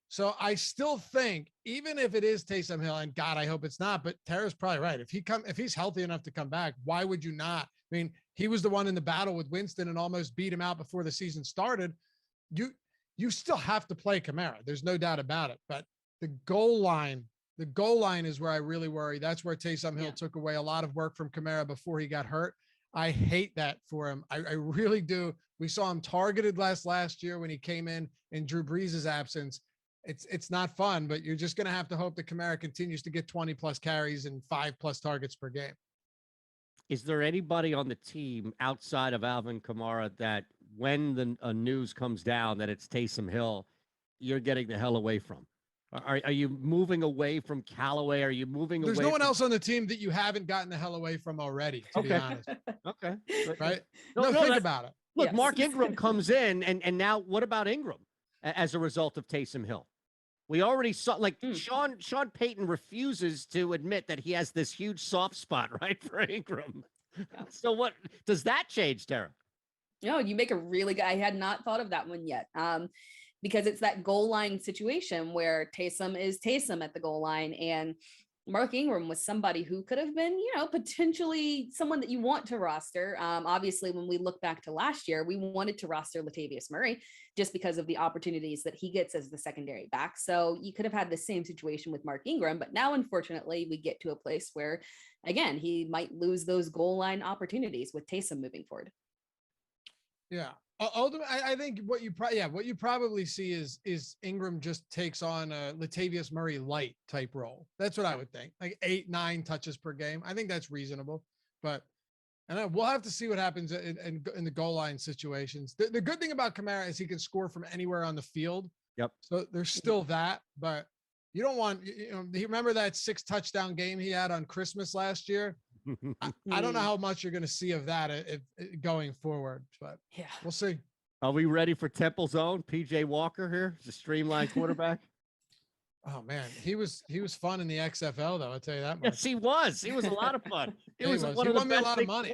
So I still think, even if it is Taysom Hill, and God, I hope it's not, but Tara's probably right. If he's healthy enough to come back, why would you not? I mean, he was the one in the battle with Winston and almost beat him out before the season started. You still have to play Kamara. There's no doubt about it. But the goal line is where I really worry. That's where Taysom Hill took away a lot of work from Kamara before he got hurt. I hate that for him. I really do. We saw him targeted last year when he came in Drew Brees' absence. It's not fun, but you're just going to have to hope that Kamara continues to get 20 plus carries and 5+ targets per game. Is there anybody on the team outside of Alvin Kamara that when the news comes down that it's Taysom Hill, you're getting the hell away from? Are you moving away from Callaway? Are you moving There's away? There's no one else on the team that you haven't gotten the hell away from already, to be honest. Okay. Right? Think about it. Look, Mark Ingram comes in, and now what about Ingram as a result of Taysom Hill? We already saw, Sean Payton refuses to admit that he has this huge soft spot, right, for Ingram. Yeah. So what does that change, Tara? No, you make a really good. I had not thought of that one yet. Because it's that goal line situation where Taysom is Taysom at the goal line, and Mark Ingram was somebody who could have been, potentially someone that you want to roster. Obviously, when we look back to last year, we wanted to roster Latavius Murray just because of the opportunities that he gets as the secondary back. So you could have had the same situation with Mark Ingram, but now, unfortunately, we get to a place where, again, he might lose those goal line opportunities with Taysom moving forward. Yeah. Ultimately, I think what you probably see is Ingram just takes on a Latavius Murray light type role. That's what I would think, like 8-9 touches per game. I think that's reasonable, but we'll have to see what happens in the goal line situations. The good thing about Kamara is he can score from anywhere on the field. Yep. So there's still that, but you don't want, you remember that 6 touchdown game he had on Christmas last year? I don't know how much you're going to see of that going forward, but we'll see. Are we ready for Temple's own PJ Walker here? The streamlined quarterback. Oh man, he was fun in the XFL though. I'll tell you that much. Yes, he was. He was a lot of fun. He won me a lot of money.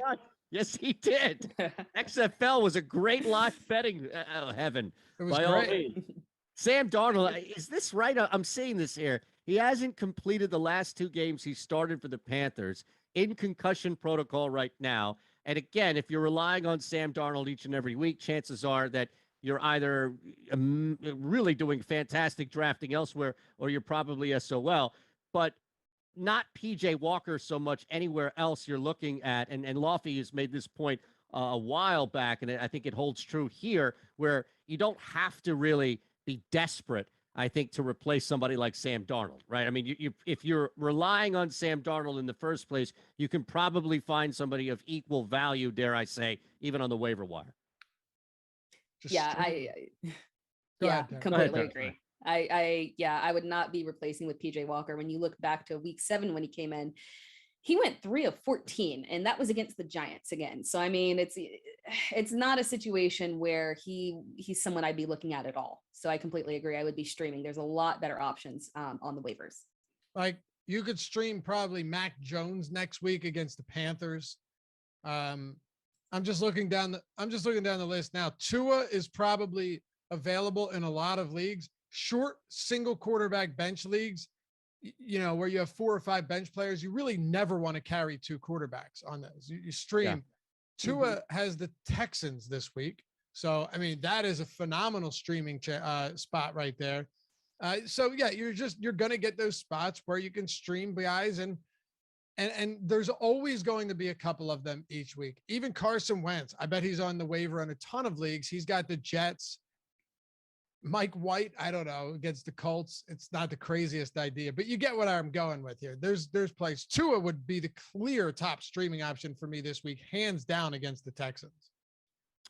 Yes, he did. XFL was a great live betting heaven. It was great. Sam Darnold, is this right? I'm seeing this here. He hasn't completed the last 2 games he started for the Panthers. in concussion protocol right now. And again, if you're relying on Sam Darnold each and every week, chances are that you're either really doing fantastic drafting elsewhere or you're probably SOL. But not PJ Walker so much anywhere else you're looking at. And Laufey has made this point a while back, and I think it holds true here, where you don't have to really be desperate, I think, to replace somebody like Sam Darnold, right? I mean, if you're relying on Sam Darnold in the first place, you can probably find somebody of equal value, dare I say, even on the waiver wire. Completely agree. I would not be replacing with PJ Walker. When you look back to week 7 when he came in, he went 3 of 14, and that was against the Giants again. So I mean, it's not a situation where he's someone I'd be looking at all. So I completely agree. I would be streaming. There's a lot better options on the waivers. Like, you could stream probably Mac Jones next week against the Panthers. I'm just looking down the list now. Tua is probably available in a lot of leagues. Short single quarterback bench leagues, where you have 4 or 5 bench players, you really never want to carry 2 quarterbacks on those. You stream. Yeah. Tua has the Texans this week. So, I mean, that is a phenomenal streaming spot right there. So yeah, you're going to get those spots where you can stream guys, and there's always going to be a couple of them each week. Even Carson Wentz, I bet he's on the waiver in a ton of leagues. He's got the Jets. Mike White, I don't know, against the Colts. It's not the craziest idea, but you get what I'm going with here. There's plays. Tua would be the clear top streaming option for me this week, hands down, against the Texans.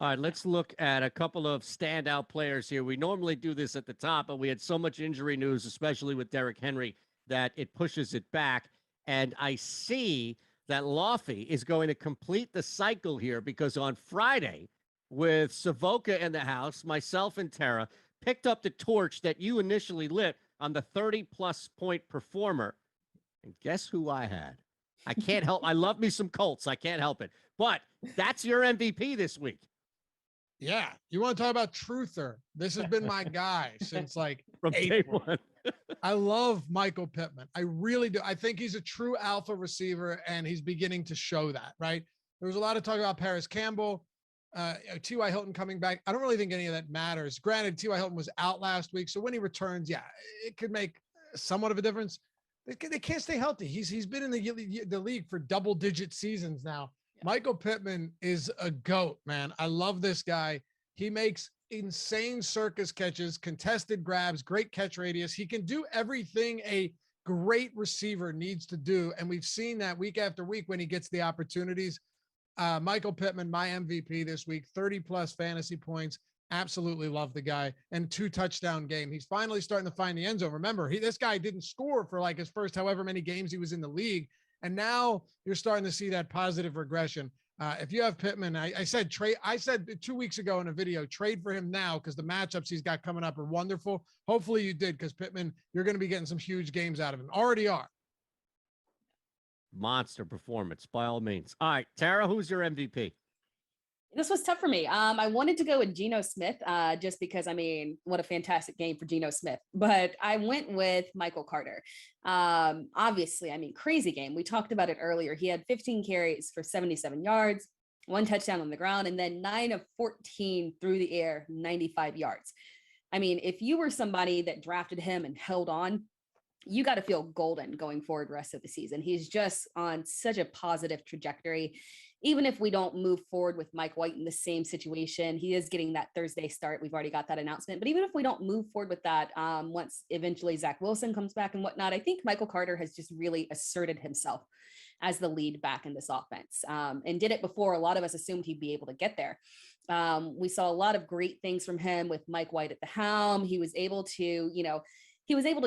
All right, let's look at a couple of standout players here. We normally do this at the top, but we had so much injury news, especially with Derrick Henry, that it pushes it back. And I see that Laufey is going to complete the cycle here, because on Friday, with Savoca in the house, myself and Tara picked up the torch that you initially lit on the 30-plus point performer. And guess who I had? I can't help. I love me some Colts. I can't help it. But that's your MVP this week. Yeah. You want to talk about truther? This has been my guy since like from day one. I love Michael Pittman. I really do. I think he's a true alpha receiver, and he's beginning to show that, right? There was a lot of talk about Paris Campbell. T.Y. Hilton coming back. I don't really think any of that matters. Granted, T.Y. Hilton was out last week, so when he returns, yeah, it could make somewhat of a difference. They can't stay healthy. He's been in the league for double-digit seasons now. Yeah. Michael Pittman is a GOAT, man. I love this guy. He makes insane circus catches, contested grabs, great catch radius. He can do everything a great receiver needs to do, and we've seen that week after week when he gets the opportunities. Michael Pittman, my MVP this week, 30-plus fantasy points. Absolutely love the guy. And 2-touchdown game. He's finally starting to find the end zone. Remember, this guy didn't score for like his first however many games he was in the league. And now you're starting to see that positive regression. If you have Pittman, I said 2 weeks ago in a video, trade for him now, because the matchups he's got coming up are wonderful. Hopefully you did, because Pittman, you're going to be getting some huge games out of him. Already are. Monster performance, by all means. All right, Tara, who's your MVP? This was tough for me. I wanted to go with Geno Smith, just because, I mean, what a fantastic game for Geno Smith. But I went with Michael Carter. Obviously, I mean, crazy game. We talked about it earlier. He had 15 carries for 77 yards, 1 touchdown on the ground, and then 9 of 14 through the air, 95 yards. I mean, if you were somebody that drafted him and held on, you got to feel golden going forward rest of the season. He's just on such a positive trajectory. Even if we don't move forward with Mike White in the same situation, he is getting that Thursday start. We've already got that announcement. But even if we don't move forward with that, once eventually Zach Wilson comes back and whatnot, I think Michael Carter has just really asserted himself as the lead back in this offense, and did it before a lot of us assumed he'd be able to get there. We saw a lot of great things from him with Mike White at the helm. He was able to,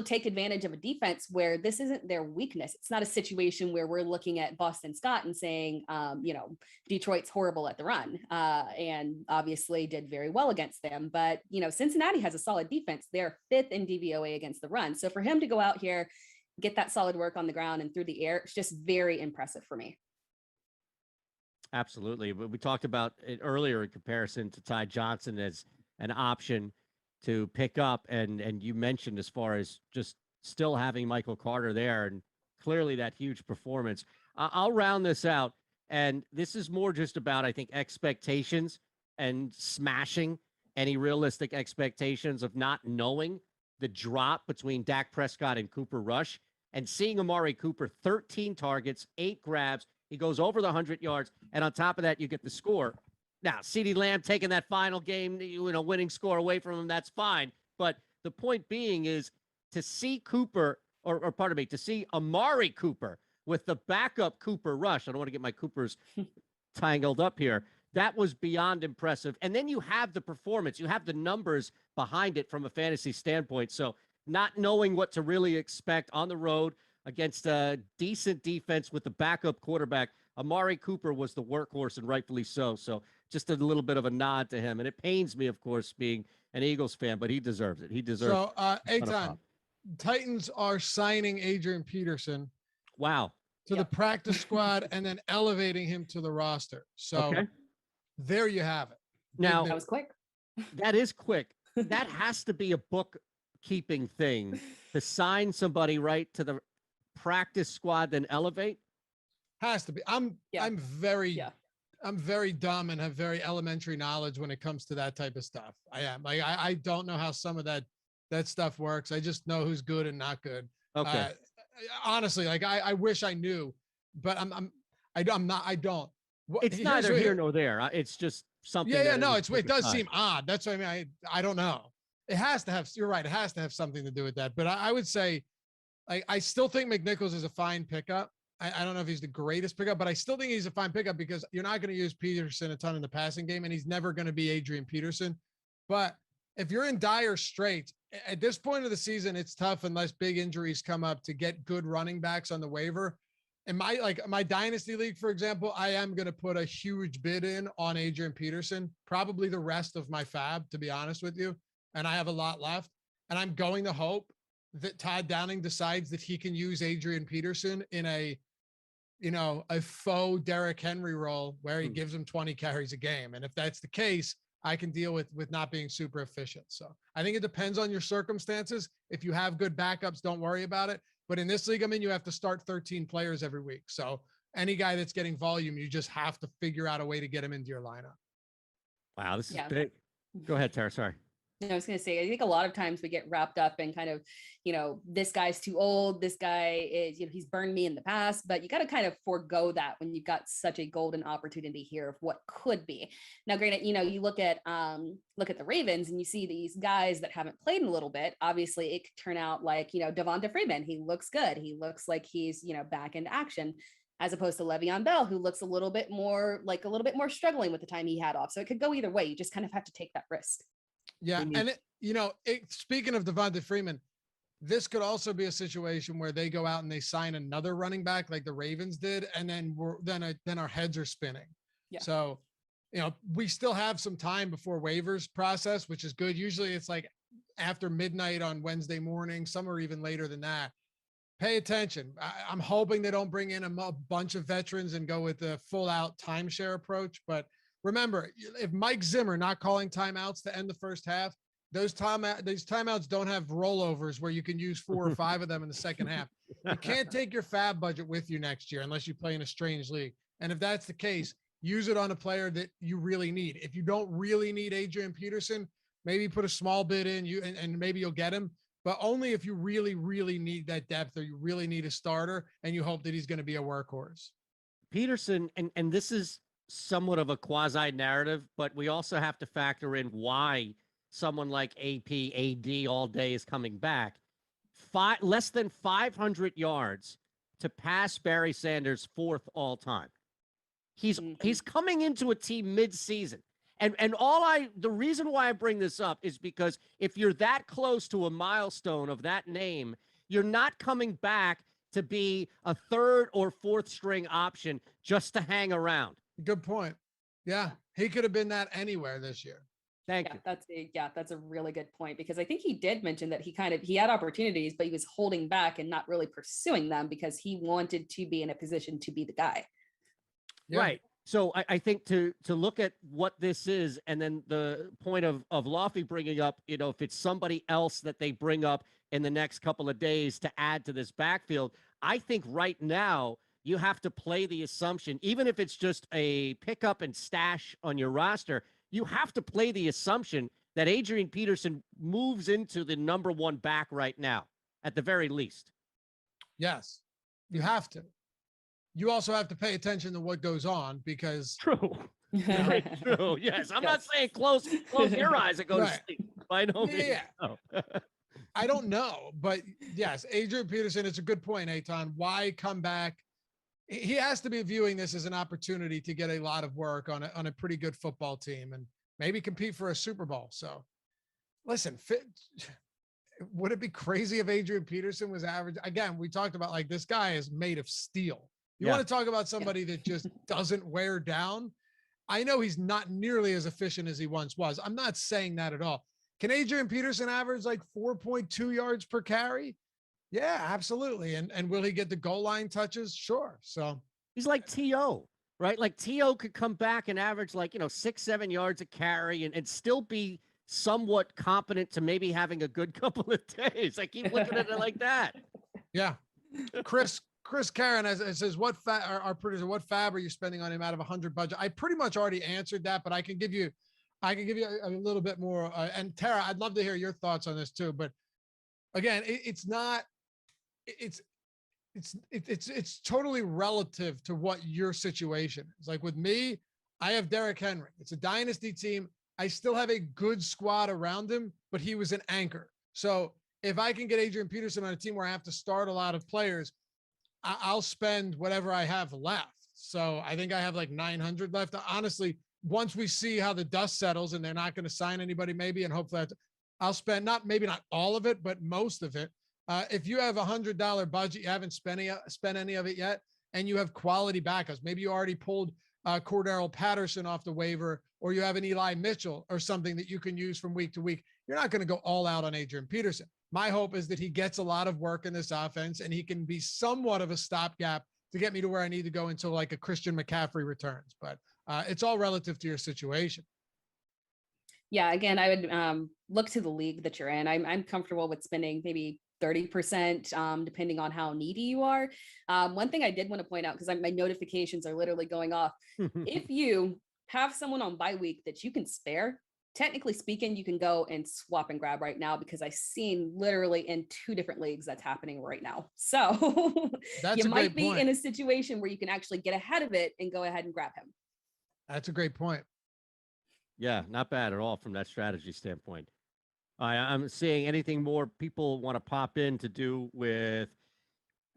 take advantage of a defense where this isn't their weakness. It's not a situation where we're looking at Boston Scott and saying, Detroit's horrible at the run, and obviously did very well against them. But, Cincinnati has a solid defense. They're 5th in DVOA against the run. So for him to go out here, get that solid work on the ground and through the air, it's just very impressive for me. Absolutely. But we talked about it earlier in comparison to Ty Johnson as an option to pick up, and you mentioned as far as just still having Michael Carter there, and clearly that huge performance. I'll round this out. And this is more just about, I think, expectations and smashing any realistic expectations of not knowing the drop between Dak Prescott and Cooper Rush, and seeing Amari Cooper 13 targets, 8 grabs. He goes over the 100 yards. And on top of that, you get the score. Now, CeeDee Lamb taking that final game, winning score away from him, that's fine. But the point being is to see Cooper, or pardon me, to see Amari Cooper with the backup Cooper Rush. I don't want to get my Coopers tangled up here. That was beyond impressive. And then you have the performance. You have the numbers behind it from a fantasy standpoint. So not knowing what to really expect on the road against a decent defense with the backup quarterback, Amari Cooper was the workhorse, and rightfully so. So just a little bit of a nod to him. And it pains me, of course, being an Eagles fan, but he deserves it. He deserves it. So, Eytan, Titans are signing Adrian Peterson. Wow. To the practice squad and then elevating him to the roster. So there you have it. Now, that was quick. That is quick. That has to be a bookkeeping thing to sign somebody right to the practice squad, then elevate. Has to be. I'm very dumb and have very elementary knowledge when it comes to that type of stuff. I am. Like I don't know how some of that stuff works. I just know who's good and not good. Okay. Honestly, like I wish I knew, but I don't. It's neither here nor there. It's just something. Yeah, no, it does seem odd. That's what I mean. I don't know. It has to have. You're right. It has to have something to do with that. But I would say, I still think McNichols is a fine pickup. I don't know if he's the greatest pickup, but I still think he's a fine pickup because you're not going to use Peterson a ton in the passing game, and he's never going to be Adrian Peterson. But if you're in dire straits at this point of the season, it's tough unless big injuries come up to get good running backs on the waiver. In my dynasty league, for example, I am going to put a huge bid in on Adrian Peterson, probably the rest of my fab, to be honest with you. And I have a lot left, and I'm going to hope that Todd Downing decides that he can use Adrian Peterson in a faux Derrick Henry role where he gives him 20 carries a game. And if that's the case, I can deal with not being super efficient. So I think it depends on your circumstances. If you have good backups, don't worry about it. But in this league, you have to start 13 players every week. So any guy that's getting volume, you just have to figure out a way to get him into your lineup. Wow, this is big. Go ahead, Tara. Sorry. I was going to say, I think a lot of times we get wrapped up in kind of, this guy's too old. This guy is, he's burned me in the past, but you got to kind of forego that when you've got such a golden opportunity here of what could be. Now, granted, you look at the Ravens and you see these guys that haven't played in a little bit. Obviously it could turn out like, Devonta Freeman. He looks good. He looks like he's, back into action, as opposed to Le'Veon Bell, who looks a little bit more struggling with the time he had off. So it could go either way. You just kind of have to take that risk. Yeah. And speaking of Devonta Freeman, this could also be a situation where they go out and they sign another running back like the Ravens did. And then our heads are spinning. Yeah. So, we still have some time before waivers process, which is good. Usually it's like after midnight on Wednesday morning, some are even later than that. Pay attention. I'm hoping they don't bring in a bunch of veterans and go with the full out timeshare approach, but remember, if Mike Zimmer not calling timeouts to end the first half, these timeouts don't have rollovers where you can use 4 or 5 of them in the second half. You can't take your fab budget with you next year unless you play in a strange league. And if that's the case, use it on a player that you really need. If you don't really need Adrian Peterson, maybe put a small bid in and maybe you'll get him, but only if you really, really need that depth or you really need a starter and you hope that he's going to be a workhorse. Peterson, and this is somewhat of a quasi narrative, but we also have to factor in why someone like AD all day is coming back. Less than 500 yards to pass Barry Sanders' 4th all time. He's coming into a team mid-season. And the reason why I bring this up is because if you're that close to a milestone of that name, you're not coming back to be a 3rd or 4th string option just to hang around. Good point. Yeah, he could have been that anywhere this year. Thank you. That's a really good point, because I think he did mention that he had opportunities, but he was holding back and not really pursuing them because he wanted to be in a position to be the guy. Yeah. Right. So I think to look at what this is, and then the point of Lofty bringing up, if it's somebody else that they bring up in the next couple of days to add to this backfield, I think right now you have to play the assumption, even if it's just a pickup and stash on your roster, you have to play the assumption that Adrian Peterson moves into the number one back right now, at the very least. Yes, you have to. You also have to pay attention to what goes on because True. Very true. Yes. I'm not saying close your eyes and go to sleep. By no means. Yeah. No. I don't know, but yes, Adrian Peterson, it's a good point, Eytan. Why come back? He has to be viewing this as an opportunity to get a lot of work on a pretty good football team and maybe compete for a Super Bowl. So listen, would it be crazy if Adrian Peterson was average? Again, we talked about like this guy is made of steel. You want to talk about somebody that just doesn't wear down? I know he's not nearly as efficient as he once was. I'm not saying that at all. Can Adrian Peterson average like 4.2 yards per carry? Yeah, absolutely. And will he get the goal line touches? Sure. So he's like T.O., right? Like T.O. could come back and average like, 6-7 yards a carry and still be somewhat competent to maybe having a good couple of days. I keep looking at it like that. Yeah. Chris Karen says, our producer, what fab are you spending on him out of 100 budget? I pretty much already answered that, but I can give you a little bit more. And Tara, I'd love to hear your thoughts on this too. But again, it's totally relative to what your situation is. Like with me, I have Derrick Henry. It's a dynasty team. I still have a good squad around him, but he was an anchor. So if I can get Adrian Peterson on a team where I have to start a lot of players, I'll spend whatever I have left. So I think I have like 900 left. Honestly, once we see how the dust settles and they're not going to sign anybody, maybe, and hopefully I'll spend maybe not all of it, but most of it. If you have $100 budget, you haven't spent any of it yet, and you have quality backups. Maybe you already pulled Cordarrelle Patterson off the waiver, or you have an Eli Mitchell or something that you can use from week to week. You're not going to go all out on Adrian Peterson. My hope is that he gets a lot of work in this offense and he can be somewhat of a stopgap to get me to where I need to go until like a Christian McCaffrey returns. But it's all relative to your situation. Yeah, again, I would look to the league that you're in. I'm comfortable with spending maybe 30%, depending on how needy you are. One thing I did want to point out, because my notifications are literally going off. If you have someone on bye week that you can spare, technically speaking, you can go and swap and grab right now, because I've seen literally in 2 different leagues that's happening right now. So you might be in a situation where you can actually get ahead of it and go ahead and grab him. That's a great point. Yeah, not bad at all from that strategy standpoint. I'm seeing anything more people want to pop in to do with.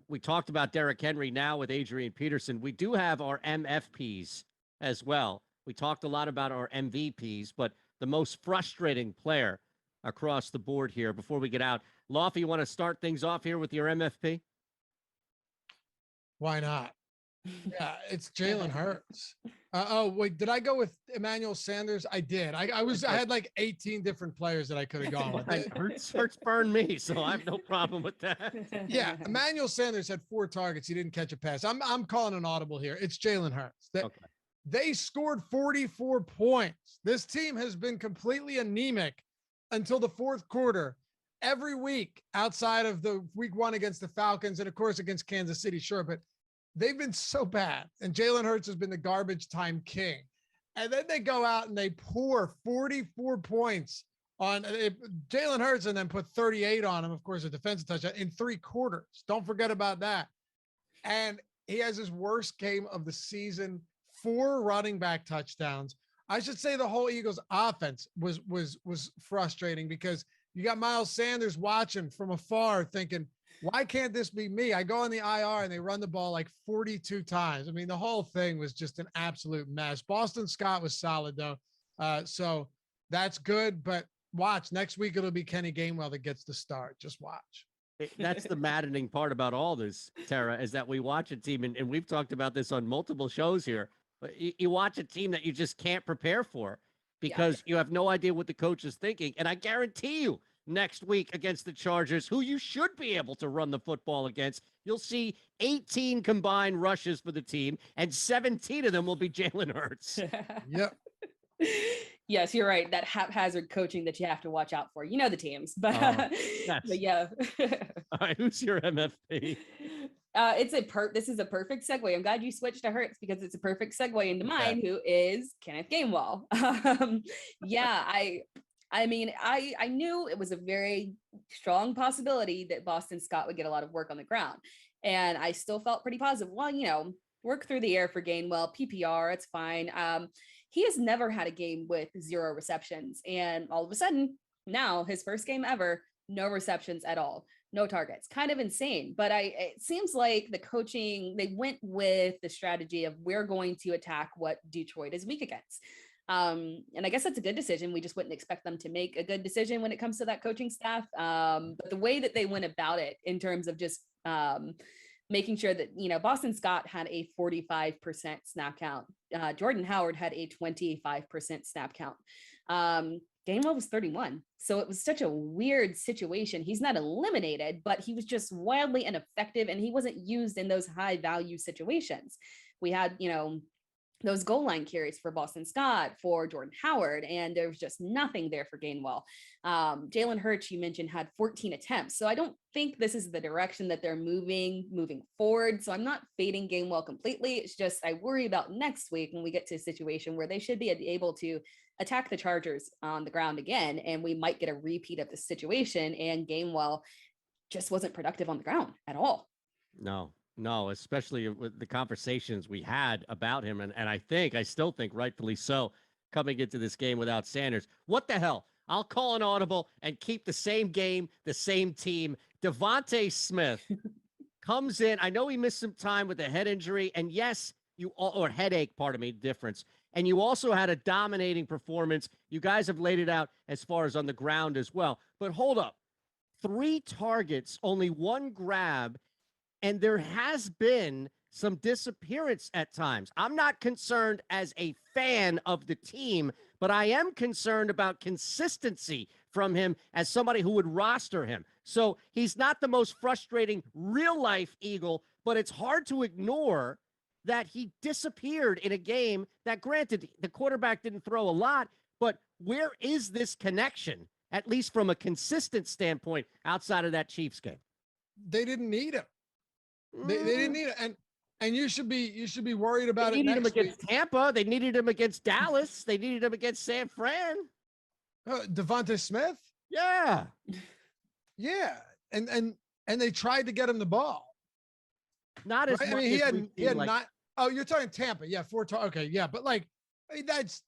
We talked about Derrick Henry now with Adrian Peterson. We do have our MFPs as well. We talked a lot about our MVPs, but the most frustrating player across the board here before we get out. Lofty, you want to start things off here with your MFP? Why not? Yeah, it's Jalen Hurts. Oh, wait, did I go with Emmanuel Sanders? I did. I had like 18 different players that I could have gone with. Hurts burned me, so I have no problem with that. Yeah, Emmanuel Sanders had 4 targets. He didn't catch a pass. I'm calling an audible here. It's Jalen Hurts. They scored 44 points. This team has been completely anemic until the 4th quarter every week, outside of the week 1 against the Falcons and of course against Kansas City. Sure, but they've been so bad. And Jalen Hurts has been the garbage time king. And then they go out and they pour 44 points on Jalen Hurts and then put 38 on him. Of course, a defensive touchdown in 3 quarters. Don't forget about that. And he has his worst game of the season. 4 running back touchdowns. I should say the whole Eagles offense was frustrating, because you got Miles Sanders watching from afar thinking, why can't this be me? I go on the IR and they run the ball like 42 times. I mean, the whole thing was just an absolute mess. Boston Scott was solid though. So that's good, but watch next week. It'll be Kenny Gainwell that gets the start. Just watch. That's the maddening part about all this, Tara, is that we watch a team, and we've talked about this on multiple shows here, but you watch a team that you just can't prepare for because you have no idea what the coach is thinking. And I guarantee you, next week against the Chargers, who you should be able to run the football against, you'll see 18 combined rushes for the team, and 17 of them will be Jalen Hurts. Yep. Yes, you're right. That haphazard coaching that you have to watch out for. You know the teams, but, but yeah. All right, who's your MFP? This is a perfect segue. I'm glad you switched to Hurts because it's a perfect segue into mine, who is Kenneth Gainwell. Yeah, I mean, I knew it was a very strong possibility that Boston Scott would get a lot of work on the ground. And I still felt pretty positive. Well, work through the air for Gainwell, PPR, it's fine. He has never had a game with 0 receptions. And all of a sudden, now his first game ever, no receptions at all, no targets. Kind of insane. But it seems like the coaching, they went with the strategy of we're going to attack what Detroit is weak against. And I guess that's a good decision. We just wouldn't expect them to make a good decision when it comes to that coaching staff. But the way that they went about it in terms of just making sure that, Boston Scott had a 45% snap count. Jordan Howard had a 25% snap count. Gainwell was 31. So it was such a weird situation. He's not eliminated, but he was just wildly ineffective and he wasn't used in those high value situations. We had, those goal line carries for Boston Scott, for Jordan Howard, and there was just nothing there for Gainwell. Jalen Hurts, you mentioned, had 14 attempts. So I don't think this is the direction that they're moving forward. So I'm not fading Gainwell completely. It's just I worry about next week when we get to a situation where they should be able to attack the Chargers on the ground again, and we might get a repeat of the situation, and Gainwell just wasn't productive on the ground at all. No, especially with the conversations we had about him. And I still think rightfully so, coming into this game without Sanders. What the hell? I'll call an audible and keep the same game, the same team. Devontae Smith comes in. I know he missed some time with a head injury. And yes, or headache, difference. And you also had a dominating performance. You guys have laid it out as far as on the ground as well. But hold up. 3 targets, only 1 grab. And there has been some disappearance at times. I'm not concerned as a fan of the team, but I am concerned about consistency from him as somebody who would roster him. So he's not the most frustrating real-life Eagle, but it's hard to ignore that he disappeared in a game that, granted, the quarterback didn't throw a lot, but where is this connection, at least from a consistent standpoint, outside of that Chiefs game? They didn't need him. They didn't need it, and you should be worried about it. They needed him against Tampa. They needed him against Dallas. They needed him against San Fran. Devontae Smith. Yeah, and they tried to get him the ball. Not as right? much. I mean, he had like, not. Oh, you're talking Tampa. Yeah, 4 okay, yeah, but that's.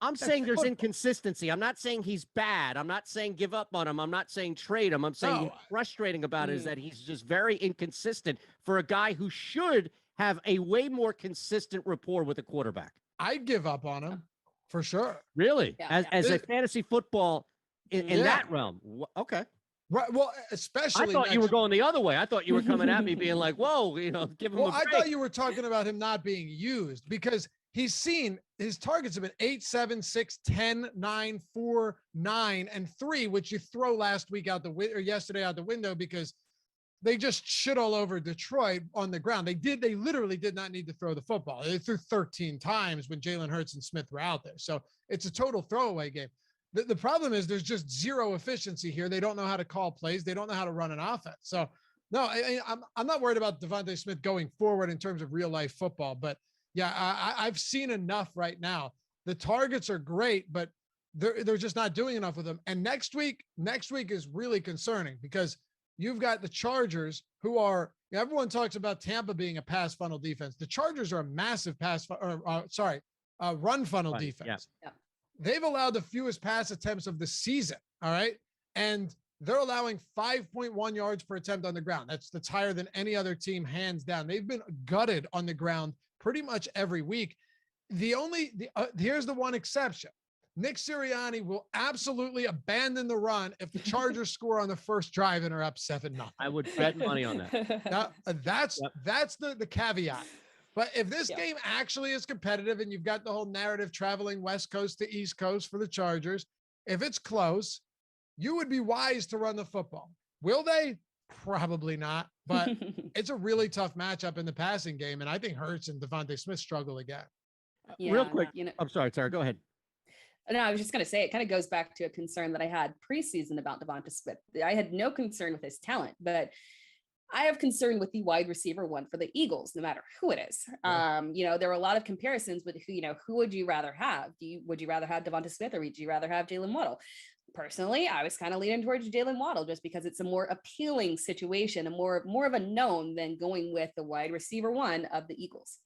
I'm saying there's inconsistency. I'm not saying he's bad. I'm not saying give up on him. I'm not saying trade him. I'm saying what's frustrating about it is that he's just very inconsistent for a guy who should have a way more consistent rapport with a quarterback. I'd give up on him for sure. Really? Yeah, as a fantasy football in that realm. Okay. Right. Well, especially. I thought you were going the other way. I thought you were coming at me being like, whoa, give him a break. I thought you were talking about him not being used because he's seen his targets have been 8, 7, 6, 10, 9, 4, 9, and 3, which you throw yesterday out the window because they just shit all over Detroit on the ground. They literally did not need to throw the football. They threw 13 times when Jalen Hurts and Smith were out there. So it's a total throwaway game. The problem is there's just zero efficiency here. They don't know how to call plays. They don't know how to run an offense. So no, I'm not worried about Devontae Smith going forward in terms of real life football, but yeah, I've seen enough right now. The targets are great, but they're just not doing enough with them. And next week is really concerning because you've got the Chargers who are, everyone talks about Tampa being a pass funnel defense. The Chargers are a massive run funnel defense. Yeah. They've allowed the fewest pass attempts of the season. All right. And they're allowing 5.1 yards per attempt on the ground. That's higher than any other team, hands down. They've been gutted on the ground pretty much every week. Here's the one exception. Nick Sirianni will absolutely abandon the run if the Chargers score on the first drive and are up 7-0. I would bet money on that. Now, that's the caveat. But if this game actually is competitive and you've got the whole narrative traveling West Coast to East Coast for the Chargers, if it's close, you would be wise to run the football. Will they? Probably not, but it's a really tough matchup in the passing game, and I think Hurts and Devontae Smith struggle again. Real quick, I'm sorry, Tara, go ahead. No, I was just going to say it kind of goes back to a concern that I had preseason about Devontae Smith. I had no concern with his talent, but I have concern with the wide receiver one for the Eagles, no matter who it is. Yeah. There are a lot of comparisons with who would you rather have? Would you rather have Devonta Smith or would you rather have Jalen Waddle? Personally, I was kind of leaning towards Jalen Waddle just because it's a more appealing situation and more of a known than going with the wide receiver one of the Eagles.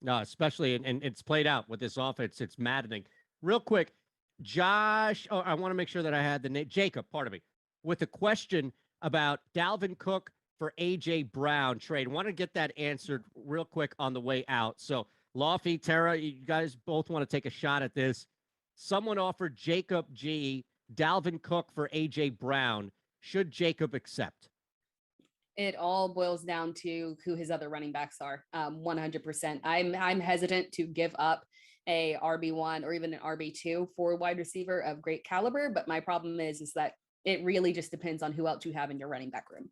No, especially, and it's played out with this offense. It's maddening. Real quick, Josh, I want to make sure that I had the name, Jacob, pardon me, with a question about Dalvin Cook for A.J. Brown trade. Want to get that answered real quick on the way out. So, Loughran, Tera, you guys both want to take a shot at this. Someone offered Jacob G. Dalvin Cook for A.J. Brown. Should Jacob accept? It all boils down to who his other running backs are. 100%. I'm hesitant to give up a RB1 or even an RB2 for a wide receiver of great caliber, but my problem is that it really just depends on who else you have in your running back room.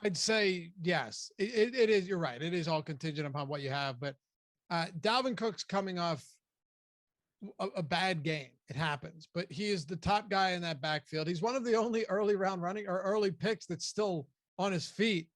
I'd say yes. It is. You're right. It is all contingent upon what you have. But Dalvin Cook's coming off a bad game. It happens. But he is the top guy in that backfield. He's one of the only early round running or early picks that's still on his feet.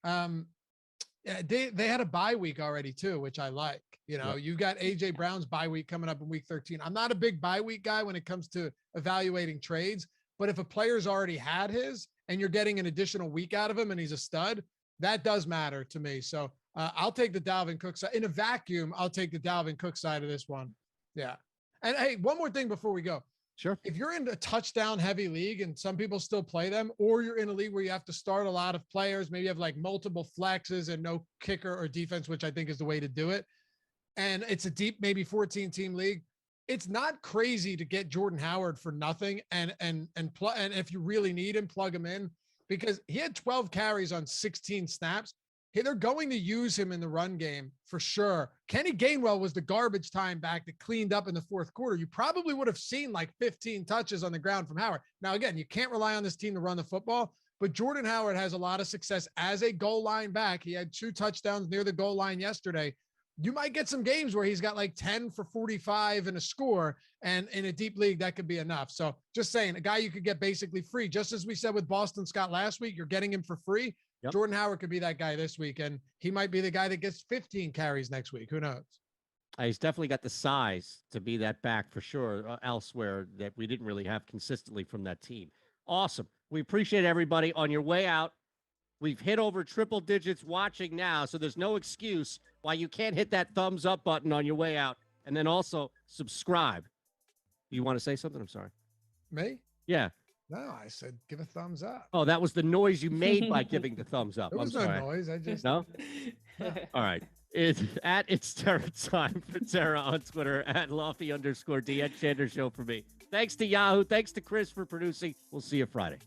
Yeah, they had a bye week already too, which I like. You got A.J. Brown's bye week coming up in week 13. I'm not a big bye week guy when it comes to evaluating trades. But if a player's already had his and you're getting an additional week out of him and he's a stud, that does matter to me. So I'll take the Dalvin Cook side. In a vacuum, I'll take the Dalvin Cook side of this one. Yeah. And hey, one more thing before we go. Sure. If you're in a touchdown heavy league and some people still play them, or you're in a league where you have to start a lot of players, maybe you have like multiple flexes and no kicker or defense, which I think is the way to do it. And it's a deep, maybe 14 team league. It's not crazy to get Jordan Howard for nothing and if you really need him, plug him in, because he had 12 carries on 16 snaps. Hey, they're going to use him in the run game for sure. Kenny Gainwell was the garbage time back that cleaned up in the fourth quarter. You probably would have seen like 15 touches on the ground from Howard. Now, again, you can't rely on this team to run the football, but Jordan Howard has a lot of success as a goal line back. He had 2 touchdowns near the goal line yesterday. You might get some games where he's got like 10 for 45 and a score, and in a deep league, that could be enough. So just saying, a guy you could get basically free, just as we said with Boston Scott last week, you're getting him for free. Yep. Jordan Howard could be that guy this week, and he might be the guy that gets 15 carries next week. Who knows? He's definitely got the size to be that back for sure elsewhere that we didn't really have consistently from that team. Awesome. We appreciate everybody. On your way out, we've hit over triple digits watching now, so there's no excuse why you can't hit that thumbs up button on your way out, and then also subscribe. You want to say something? I'm sorry. Me? Yeah. No, I said give a thumbs up. Oh, that was the noise you made by giving the thumbs up. There was no noise. I just no. All right. It's Tera time for Tera on Twitter at Loughran_D at Shander Show for me. Thanks to Yahoo. Thanks to Chris for producing. We'll see you Friday.